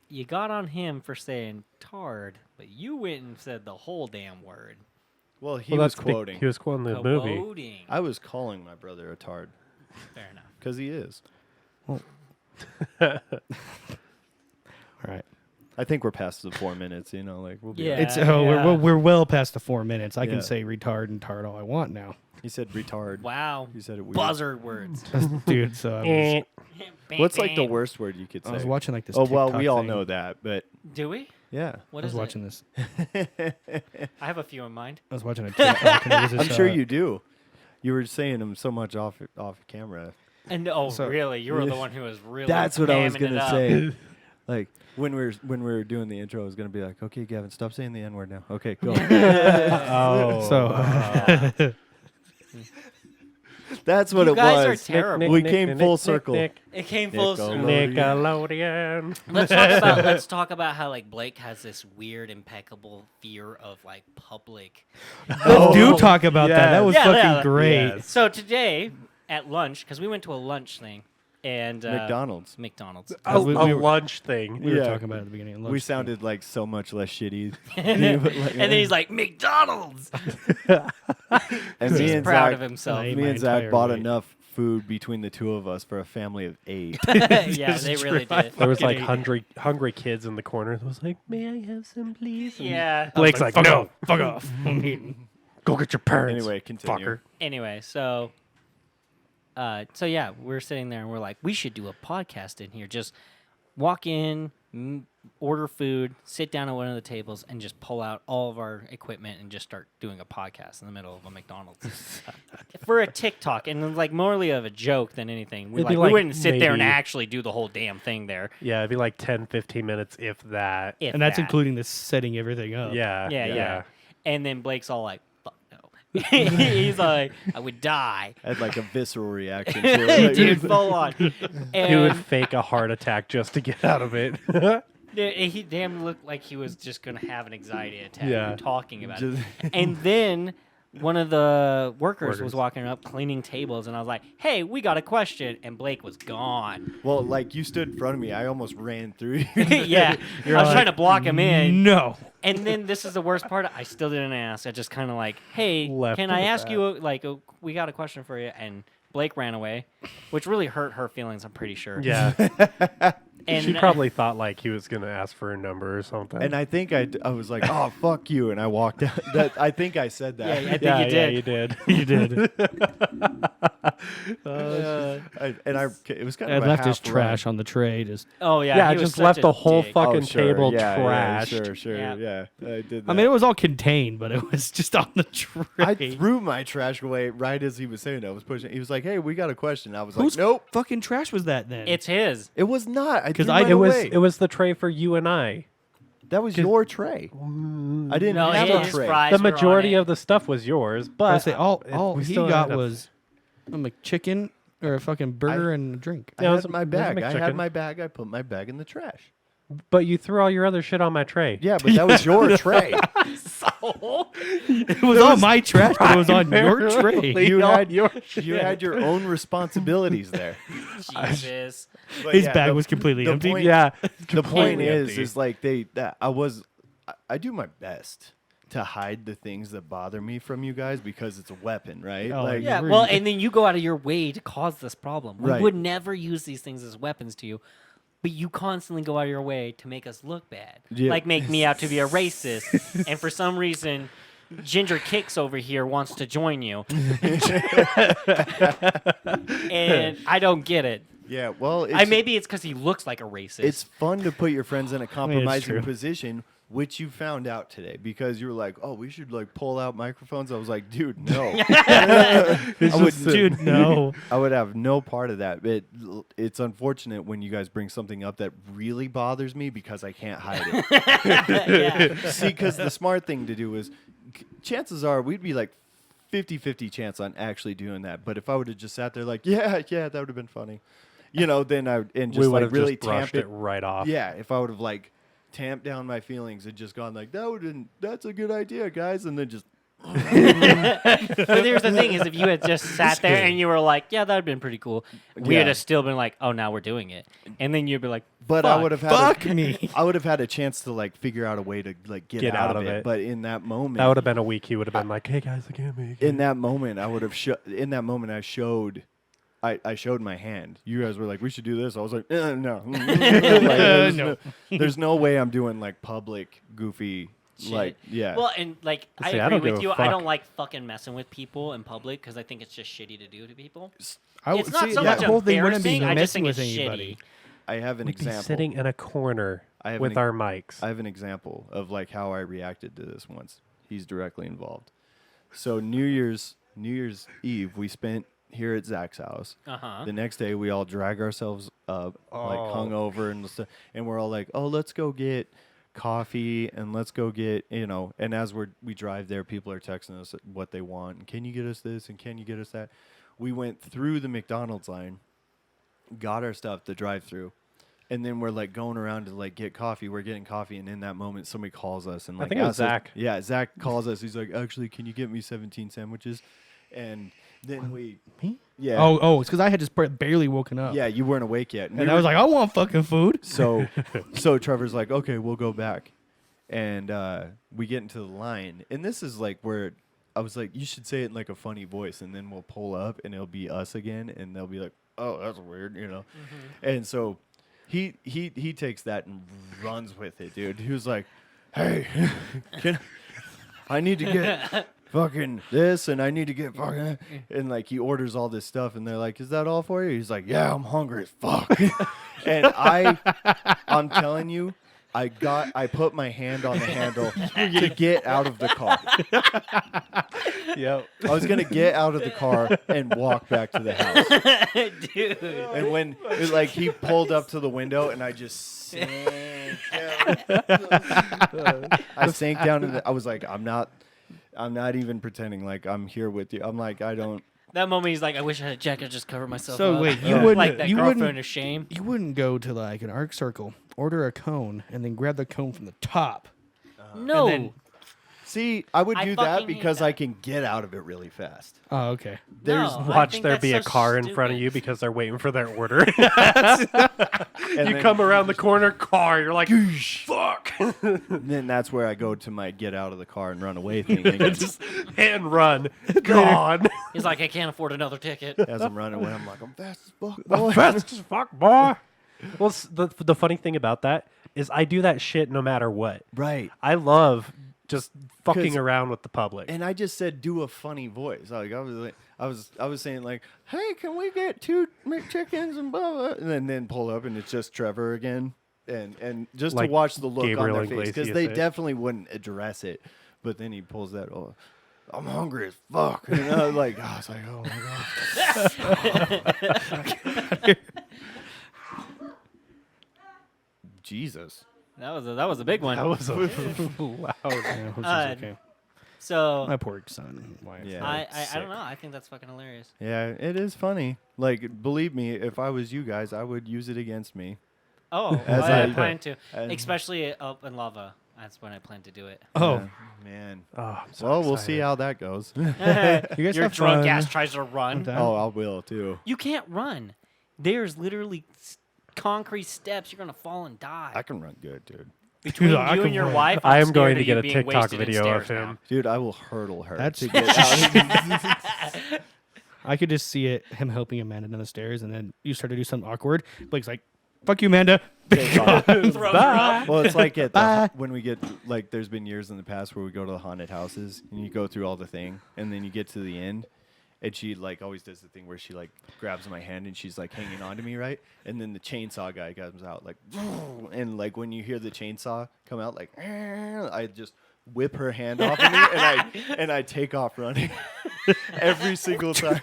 you got on him for saying tard, but you went and said the whole damn word. Well, he Well, was that's be- quoting. He was quoting the movie. Quoting. I was calling my brother a tard Fair enough. because he is. All right. I think we're past the 4 minutes. You know, like we'll be. Yeah. right. It's yeah. we're well past the 4 minutes. I Yeah. can say retard and tard all I want now, He said retard. Wow. He said it weird. Buzzard words. dude. So I was, Eh. What's like the worst word you could say? I was watching like this. Oh well, TikTok we all thing. know that, but Do we? yeah. What I is was watching it? this. I have a few in mind. I was watching a TikTok. and it was I'm this, sure you do. You were saying them so much off camera. And So- really, you were the one who was really. That's what I was hamming it gonna up. say. Like when we were doing the intro, I was gonna be like, "Okay, Gavin, stop saying the N word now." Okay, go. Oh. So That's what You it guys are was. terrible. We came full circle. It came full circle. Nickelodeon. Let's talk about how like Blake has this weird, impeccable fear of like public. let's do talk about that. That was Yeah, fucking yeah. great. Yes. So today at lunch, because we went to a lunch thing, and McDonald's. McDonald's. A, we a were- lunch thing. We were Yeah. talking about it at the beginning. Of lunch We thing. sounded like so much less shitty. And then he's like, McDonald's. And me He's and proud Zach, of himself. I ate me my and Zach entire bought weight. enough food between the two of us for a family of 8. Yeah, they really did. There was like Fucking hungry kids in the corner. It was like, "May I have some, please?" And Yeah. Blake's like, fuck "No." off, fuck off. I'm eating. Go get your parents. Anyway, continue. fucker. Anyway, so yeah, we're sitting there and we're like, we should do a podcast in here. Just walk in, order food, sit down at one of the tables, and just pull out all of our equipment and just start doing a podcast in the middle of a McDonald's for a TikTok, and it's like morely of a joke than anything. We It'd be we like wouldn't sit there and maybe- actually do the whole damn thing there. Yeah, it'd be like 10, 15 minutes, if that. If And that's that. including the setting everything up. Yeah. Yeah. And then Blake's all like, "Fuck no." He's like, "I would die." I had like a visceral reaction to it. Dude, full on. He would And fake a heart attack just to get out of it. he damn looked like he was just gonna have an anxiety attack Yeah. talking about it. Just- And then one of the workers was Workers. walking up cleaning tables, and I was like, "Hey, we got a question," and Blake was gone. Well, like you stood in front of me, I almost ran through you. Yeah, I was trying to block him in. No. And then this is the worst part. I still didn't ask. I just kind of like, "Hey, Left can it I at ask that. you? We got a question for you." And Blake ran away, which really hurt her feelings. I'm pretty sure. Yeah. And She probably thought like he was going to ask for a number or something. And I think I was like, "Oh, fuck you," and I walked out. I think I said Yeah, that. I think yeah, you did. you did. You did. It was kind I of a left his half run. trash on the tray. Just. Oh yeah, Yeah, he was just such left a the whole dick. fucking Oh, sure. table yeah, trashed. Yeah, sure, Yeah. yeah. I did that. I mean, it was all contained, but it was just on the tray. I threw my trash away right as he was saying that. I was pushing. He was like, "Hey, we got a question." I was Whose like, "Nope, fucking trash was that then? It's his. it was not." I 'Cause threw I- mine It was away. it was the tray for you and I. That was your tray. I didn't No, have his a tray. fries The were on majority it. of the stuff was yours, I but say all we he still got ended up- was a McChicken or a fucking burger and a drink. I Yeah, it had was- my it was a bag. I had McChicken. my bag. I put my bag in the trash. But you threw all your other shit on my tray. Yeah, but that was your tray. It was on my trash, but it was on your tray. You all had your you had your own responsibilities there. Jesus. But His yeah, bag the- was completely the empty. point- Yeah. The point completely is, empty. is like I do my best to hide the things that bother me from you guys because it's a weapon, right? Oh, like, Yeah, Really? well, and then you go out of your way to cause this problem. We Right. would never use these things as weapons to you, but you constantly go out of your way to make us look bad. Yeah. Like make me out to be a racist, and for some reason, Ginger Kicks over here wants to join you. And I don't get it. yeah, well, it's, Maybe it's because he looks like a racist. it's fun to put your friends in a compromising true. position, which you found out today because you were like, "Oh, we should like pull out microphones." I was like, "Dude, no." I would, Dude, no. I would have no part of that. It's unfortunate when you guys bring something up that really bothers me because I can't hide it. yeah. See, because the smart thing to do is, chances are we'd be like 50-50 chance on actually doing that. But if I would have just sat there like, yeah, that would have been funny, then I would and we just would like have really just brushed tamp it right off. Yeah, if I would have like tamped down my feelings and just gone like, that's a good idea, guys, and then just. But here's the thing: is if you had just sat there and you were like, "Yeah, that'd been pretty cool," we Yeah. would have still been like, "Oh, now we're doing it," and then you'd be like, But I "Fuck." would have had Fuck me. I would have had a chance to like figure out a way to like get out of it. But in that moment, That would have been a week. He would have been like, "Hey guys, look at me." in that moment, I would have I showed my hand. You guys were like, "We should do this." I was like, "No, Like, No. there's no way I'm doing like public goofy, Shit. like yeah." Well, and like I See, I agree don't give with a you. I fuck. don't like fucking messing with people in public because I think it's just shitty to do to people. I It's not so that much whole thing wouldn't be embarrassing. I just messing think with it's anybody. shitty. I have an We'd be example. sitting in a corner I have with an, our mics. I have an example of like how I reacted to this once. He's directly involved. So New Year's Eve, we spent here at Zach's house. Uh-huh. The next day, we all drag ourselves up, like hungover, and we're all like, "Oh, let's go get coffee, and let's go get And as we drive there, people are texting us what they want. And can you get us this? And can you get us that? We went through the McDonald's line, got our stuff, the drive-through, and then we're like going around to like get coffee. We're getting coffee, and in that moment, somebody calls us and like think it was asks us- Zach. Yeah, Zach calls us. He's like, "Actually, can you get me 17 sandwiches?" And then Me? yeah. Oh, it's because I had just barely woken up. Yeah, you weren't awake yet. And I was like, I want fucking food. so Trevor's like, okay, we'll go back. And we get into the line. And this is like where I was like, you should say it in like a funny voice. And then we'll pull up and it'll be us again. And they'll be like, oh, that's weird, And so he takes that and runs with it, dude. He was like, hey, I need to get fucking this, and I need to get fucking, and like he orders all this stuff, and they're like, "Is that all for you?" He's like, "Yeah, I'm hungry as fuck." And I'm telling you, I put my hand on the handle to get out of the car. Yep. I was gonna get out of the car and walk back to the house. Dude. And when he pulled up to the window, and I just sank down. I sank down, and I was like, I'm not even pretending like I'm here with you. I'm like, I don't. That moment, he's like, I wish I had a jacket to just cover myself So up. wait, you wouldn't like that you girlfriend wouldn't of shame. you wouldn't go to like an arc circle, order a cone, and then grab the cone from the top. No. And then- See, I would I do fucking that hate because that. I can get out of it really fast. Oh, okay. There's No, I Watch think there that's be a so car in front of stupid. you because they're waiting for their order. And You then, come around the corner, car. You're like, fuck. then that's where I go to my get out of the car and run away thing. Again. Just hit and run. Gone. He's like, I can't afford another ticket. As I'm running away, I'm like, I'm fast as fuck, boy. Fast as fuck, boy. Well, the funny thing about that is I do that shit no matter what. Right. I love just fucking 'Cause- around with the public. And I just said, do a funny voice. Like I was saying like, hey, can we get 2 McChickens and blah blah, and then pull up and it's just Trevor again, and just Like to watch the look Gabriel on their face because Iglesias they did. definitely wouldn't address it, but then he pulls that. Oh, I'm hungry as fuck. And I was like, oh my god. Jesus. That was a big one. That was a loud. Yeah, which is okay. So My poor son. and wife. Yeah. I don't know. I think that's fucking hilarious. Yeah, it is funny. Like, believe me, if I was you guys, I would use it against me. Oh, As I I- plan to, and- especially up in lava. That's when I plan to do it. Oh, Yeah, man. Oh, I'm so Well, we'll see excited. how that goes. you guys Your have drunk fun. ass tries to run. That- Oh, I will too. You can't run. There's literally concrete steps. You're gonna fall and die. I can run good, dude. Between I you can and your run. wife, I I'm am going scared to of get you a being TikTok wasted in video of stairs him. now. Dude, I will hurdle her That's- to get out. I could just see it, him helping Amanda down the stairs, and then you start to do something awkward. Blake's like, "Fuck you, Amanda." Throws her up. Well, it's like at Bye. when we get like there's been years in the past where we go to the haunted houses and you go through all the thing and then you get to the end and she like always does the thing where she like grabs my hand and she's like hanging on to me, right? And then the chainsaw guy comes out like and like when you hear the chainsaw come out like I just whip her hand off of me and I take off running every single time.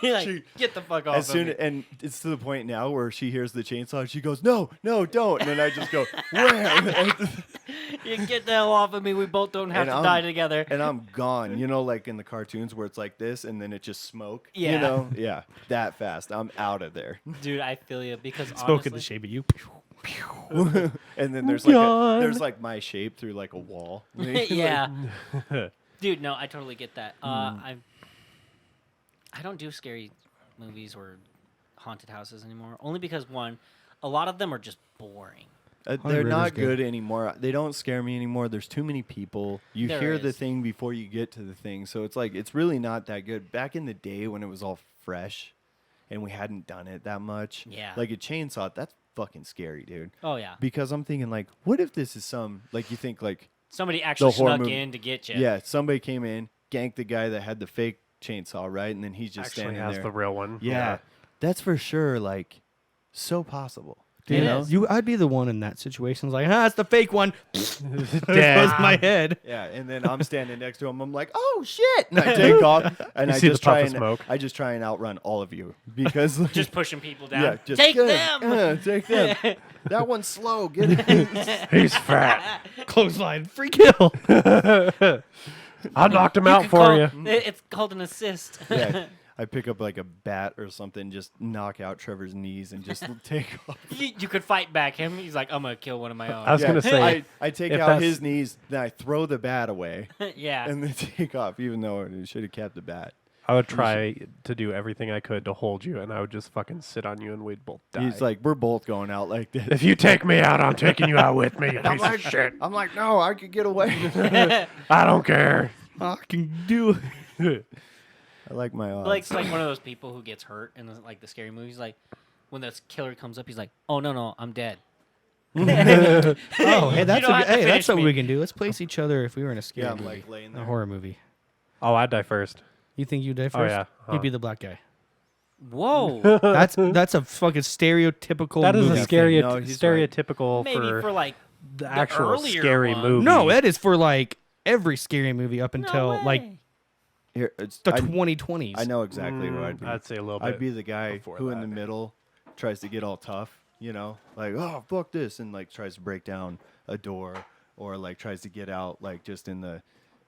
You're like, She- get the fuck off As soon of me. and it's to the point now where she hears the chainsaw and she goes, "No, don't!" And then I just go, "Wham!" You can get the hell off of me. We both don't have And to I'm- die together. and I'm gone. You know, like in the cartoons where it's like this and then it just smoke. Yeah. You know, yeah, that fast. I'm out of there. Dude, I feel you because Spoke in the honestly, shape of you. And then there's like my shape through like a wall. yeah. Dude, no, I totally get that. Mm. I don't do scary movies or haunted houses anymore. Only because one, a lot of them are just boring. They're River's not good. good anymore. They don't scare me anymore. There's too many people. You There hear the is. thing before you get to the thing. So it's like, it's really not that good. Back in the day when it was all fresh and we hadn't done it that much. Yeah. Like a chainsaw, that's fucking scary, dude. Oh yeah, Because I'm thinking like, what if this is like you think like, somebody actually horror snuck movie- in to get you. yeah, somebody came in, ganked the guy that had the fake chainsaw, right? And then he's just Actually standing has there. the real one. Yeah, that's for sure. Like, so possible. It You know? is. I'd be the one in that situation. It's like, it's the fake one. Dead. There goes my head. Yeah, and then I'm standing next to him. I'm like, "Oh shit!" And I take off, and You I see the just puff try of and smoke. I just try and outrun all of you because Just pushing people down. yeah, just Take good. them. Take them. That one's slow. Get it. He's fat. Clothesline. Free kill. I knocked him You out can for call- you. It's called an assist. Yeah, I pick up like a bat or something, just knock out Trevor's knees, and just take off. You could fight back him. He's like, I'm gonna kill one of my own. I was Yeah, gonna say, I take if out that's- his knees, then I throw the bat away, yeah. and then take off, even though I should have kept the bat. I would try to do everything I could to hold you, and I would just fucking sit on you, and we'd both die. He's like, we're both going out like this. if you take me out, I'm taking you out with me, you piece of shit. I'm like, no, I could get away. I don't care. I can do it. I like my odds. Blake's like one of those people who gets hurt in like the scary movies. Like when the killer comes up, he's like, "Oh no, I'm dead." Oh, hey, that's don't have to hey, finish that's something me. we can do. Let's place each other if we were in a scary yeah, I'm movie, like laying a there. horror movie. Oh, I'd die first. You think you'd die first? Oh, yeah. You'd be the black guy. Whoa. That's a fucking stereotypical That is movie a thing. No, he's right. stereotypical Maybe for like the the actual earlier scary one. movie. No, that is for like every scary movie up No until like way. Here, it's, the I, 2020s. I know exactly who I'd be. I'd say a little bit. I'd be the guy before who in that. the middle tries to get all tough, like, oh, fuck this, and like tries to break down a door or like tries to get out like just in the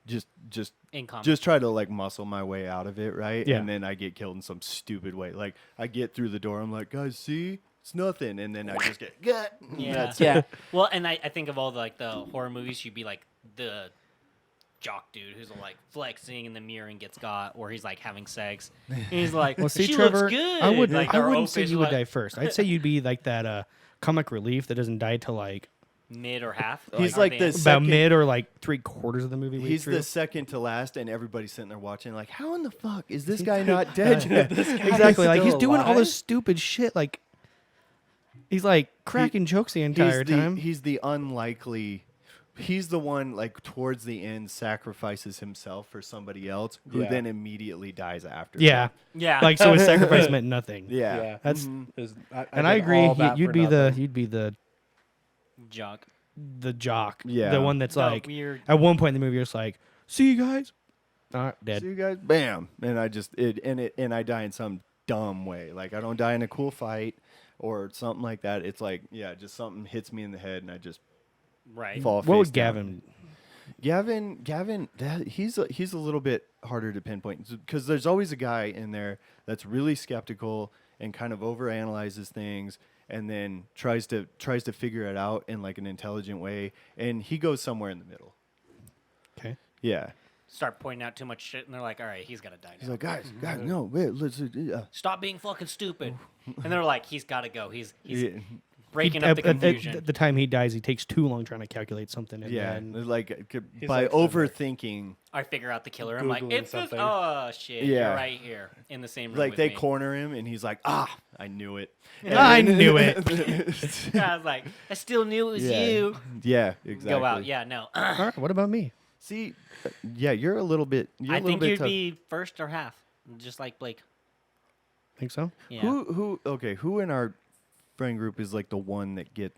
just In common. just try to like muscle my way out of it, right? Yeah. And then I get killed in some stupid way. Like I get through the door, I'm like, guys, see? It's nothing. And then I just get Yeah. That's yeah. it. Well, and I think of all the horror movies, you'd be like the jock dude who's like flexing in the mirror and gets got, or he's like having sex. And he's like, Well, see, she Trevor, looks good. I wouldn't. Like, I their wouldn't say face you would like die first. I'd say you'd be like that comic relief that doesn't die till like mid or half. He's or like the the end. about second- mid or like 3/4 of the movie. He's through. the second to last, and everybody's sitting there watching, like, how in the fuck is this guy not dead yet? exactly like he's still doing all alive? this stupid shit. Like he's like cracking jokes the entire time. He's the unlikely. He's the one like towards the end sacrifices himself for somebody else, who Yeah. then immediately dies after. Yeah, Yeah. like so his sacrifice meant nothing. Yeah. Yeah. That's And I agree. You'd be the jock. jock. Yeah. the one that's No, like weird. at one point in the movie, it's like, see you guys, dead. See you guys, bam, and I just and I die in some dumb way. Like I don't die in a cool fight or something like that. It's like just something hits me in the head and I just Right. fall. What face would down. Gavin? He's a little bit harder to pinpoint because there's always a guy in there that's really skeptical and kind of overanalyzes things and then tries to figure it out in like an intelligent way, and he goes somewhere in the middle. Okay. Yeah. Start pointing out too much shit, and they're like, all right, he's got to die He's now. like, guys, no, wait, let's. Stop being fucking stupid. And they're like, he's got to go. He's Yeah. breaking up the confusion. At the time he dies, he takes too long trying to calculate something. And Yeah, then, like He's by like sitting there. overthinking, I figure out the killer. I'm like, Googling it's this. something. Oh shit! Yeah. You're right here in the same room. like with they me. corner him, and he's like, I knew it. I knew it. I was like, I still knew it was Yeah. you. Yeah, exactly. Go out. Yeah, no. All right, what about me? See, yeah, you're a little bit. I think you'd be first or half, just like Blake. Think so? Yeah. Who in our friend group is like the one that get?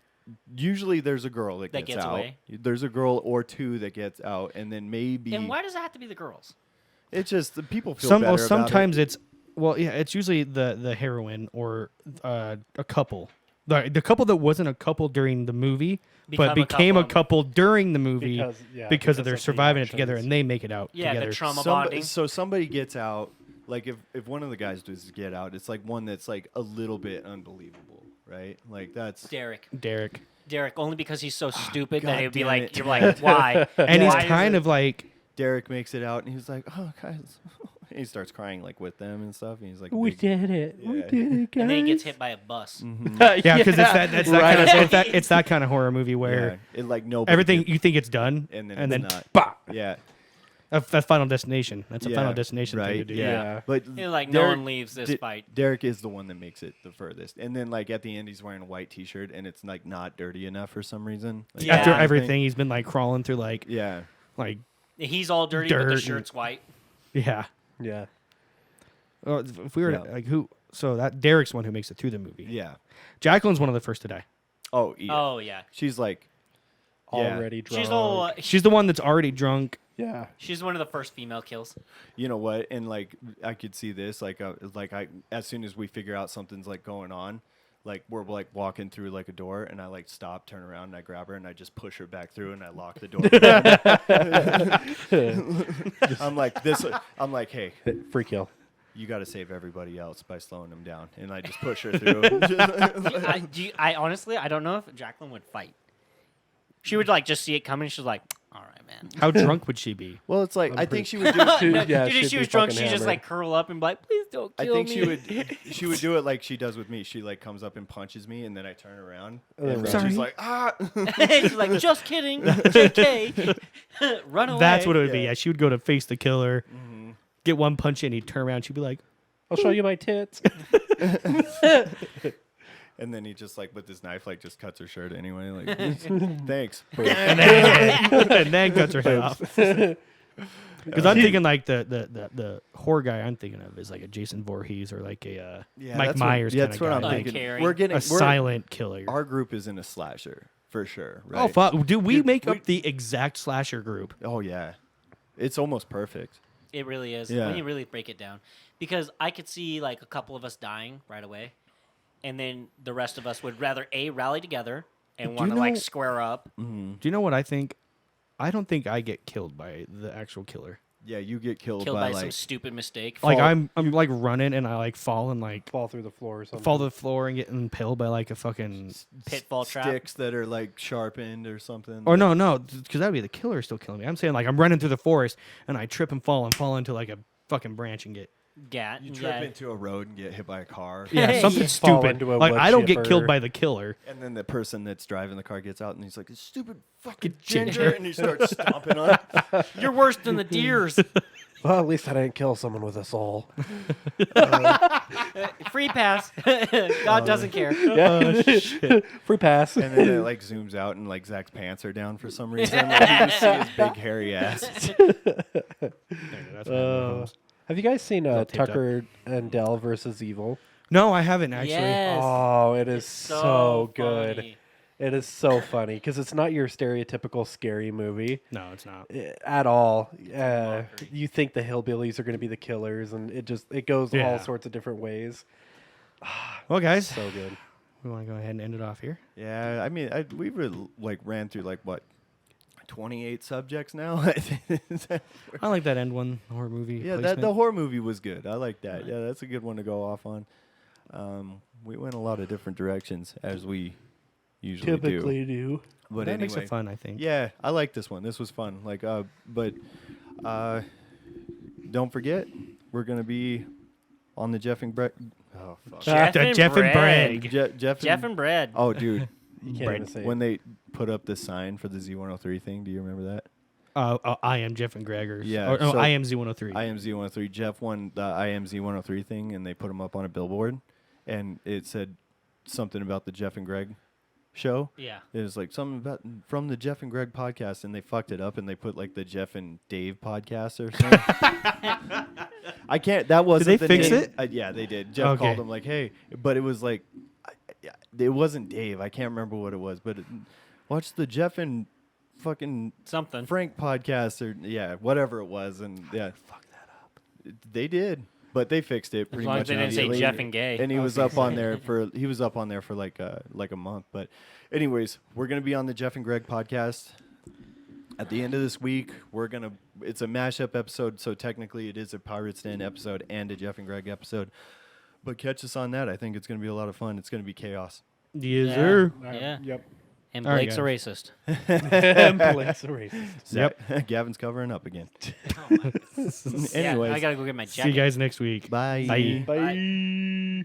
Usually, there's a girl that gets out. away? There's a girl or two that gets out, and then maybe And why does it have to be the girls? it's just the people feel better about sometimes it's it's usually the heroine or a couple. The couple that wasn't a couple during the movie, but became a couple during the movie because of their the surviving it together, actions. and they make it out Yeah, together. the trauma Somebody, bonding. so somebody gets out. Like if one of the guys does get out, it's like one that's like a little bit unbelievable, right? Like that's Derek. Derek, Only because he's so stupid God that it'd be damn like, it. you're like, why? and Why he's is kind it- of like, Derek makes it out, and he's like, "Oh, guys," and he starts crying like with them and stuff. And he's like, We big- did it. We Yeah. did it, guys. And then he gets hit by a bus. yeah, because it's that Right. kind of it's that kind of horror movie yeah, where it like nobody everything gets- you think it's done, and then and it's then not. bah! Yeah, That's Final Destination. That's a yeah, Final Destination right? thing to do. Yeah, but And like, no one leaves this fight. Derek is the one that makes it the furthest, and then like at the end, he's wearing a white T-shirt, and it's like not dirty enough for some reason. Like, Yeah. After I everything, he's been like crawling through like yeah. He's all dirty, but Dirt the and- shirt's white. yeah. Yeah. Well, if we were Yeah. to, like who, so that Derek's one who makes it through the movie. Yeah. Jacqueline's one of the first to die. Oh, yeah. Oh yeah, She's like, yeah. Already drunk. she's all. She's the one that's already drunk. Yeah. She's one of the first female kills. You know what? And like, I could see this. Like I as soon as we figure out something's like going on, like we're like walking through like a door, and I like stop, turn around, and I grab her, and I just push her back through, and I lock the door. I'm like this. I'm like, hey, Free kill. you got to save everybody else by slowing them down, and I just push her through. I honestly, I don't know if Jacqueline would fight. She would like just see it coming. She's like, all right, man. How drunk would she be? Well, it's like I think she would do. Yeah, Dude, she'd if she be was drunk, fucking she'd just hammered. like curl up and be like, please don't I kill think me. she would do it like she does with me. She like comes up and punches me, and then I turn around, then and run. she's Sorry. like, ah. She's like, just kidding, JK, run away. That's what it would be. Yeah. Yeah, she would go to face the killer, get one punch in, he'd turn around, she'd be like, I'll show you my tits. And then he just like with his knife like just cuts her shirt anyway. Like, thanks. and then cuts her head off. Because I'm thinking like the horror guy I'm thinking of is like a Jason Voorhees or like a Mike Myers kind That's of what guy. I'm Like thinking. Uncaring. a silent killer. Our group isn't a slasher for sure. Right? Oh fuck! Do we Dude, make up the exact slasher group? Oh yeah, it's almost perfect. It really is Yeah. when you really break it down, because I could see like a couple of us dying right away, and then the rest of us would rather rally together and Do want to you like know- square up. Mm-hmm. Do you know what I think? I don't think I get killed by the actual killer. Yeah, you get killed Killed by like some stupid mistake. Like Fall- I'm like running and I like fall and like Fall through the floor or something. fall to the floor and get impaled by like a fucking. Pitfall trap. sticks that are like sharpened or something. Or no, because that'd be the killer still killing me. I'm saying like I'm running through the forest and I trip and fall into like a fucking branch and get Gat. You trip yeah. into a road and get hit by a car. yeah something You fall stupid. into a Like wood I don't get chipper. killed by the killer. And then the person that's driving the car gets out and he's like, "Stupid fucking Ginger." ginger," and he starts stomping on it. You're worse than the deers. Well, at least I didn't kill someone with a soul. Free pass. God doesn't care. Free pass. And then it like zooms out and like Zach's pants are down for some reason. Like, you just see his big hairy ass. That's what Have you guys seen all taped up. Tucker and Dell versus Evil? No, I haven't actually. Yes. Oh, it is It's so good. funny. It is so funny because it's not your stereotypical scary movie No, it's not. at all. You think the hillbillies are going to be the killers, and it goes all Yeah. sorts of different ways. Well, guys, So good. we want to go ahead and end it off here. Yeah, I mean, we like ran through like what 28 subjects now. I like that end one horror movie. Yeah, placement. the horror movie was good. I like that. Yeah, that's a good one to go off on. We went a lot of different directions as we usually do. Typically do. But that anyway, makes it fun, I think. yeah, I like this one. This was fun. Like, but don't forget, we're gonna be on the Jeff and Brett. Oh fuck. Jeff and Jeff and Bragg. Bragg. Jeff and Brad. Oh, dude. You can't even say When they put up the sign for the Z103 thing, do you remember that? I am Jeff and Gregor. Yeah, Or, no, so- I am Z103. I am Z103. Jeff won the I am Z103 thing, and they put him up on a billboard, and it said something about the Jeff and Greg show. Yeah. It was like something about from the Jeff and Greg podcast, and they fucked it up, and they put like the Jeff and Dave podcast or something. I can't. That wasn't. they the fix name. it? Yeah, they did. Jeff Okay. called him like, "Hey," but it was like, it wasn't Dave. I can't remember what it was, but watch the Jeff and fucking Something. Frank podcast or whatever it was, and fuck that up. They did, but they fixed it pretty long much. as they didn't say immediately. Jeff and Gay. And he was up on there for like a month. But anyways, we're gonna be on the Jeff and Greg podcast at the end of this week. It's a mashup episode, so technically it is a Pirates Den episode and a Jeff and Greg episode. But catch us on that. I think it's gonna be a lot of fun. It's gonna be chaos. Yes, Yeah. sir. Yeah. Yep. And All right, Blake's a guys. racist. Blake's a racist. Yep. Gavin's covering up again. Anyways, Yeah, I gotta go get my jacket. See you guys next week. bye. Bye. Bye.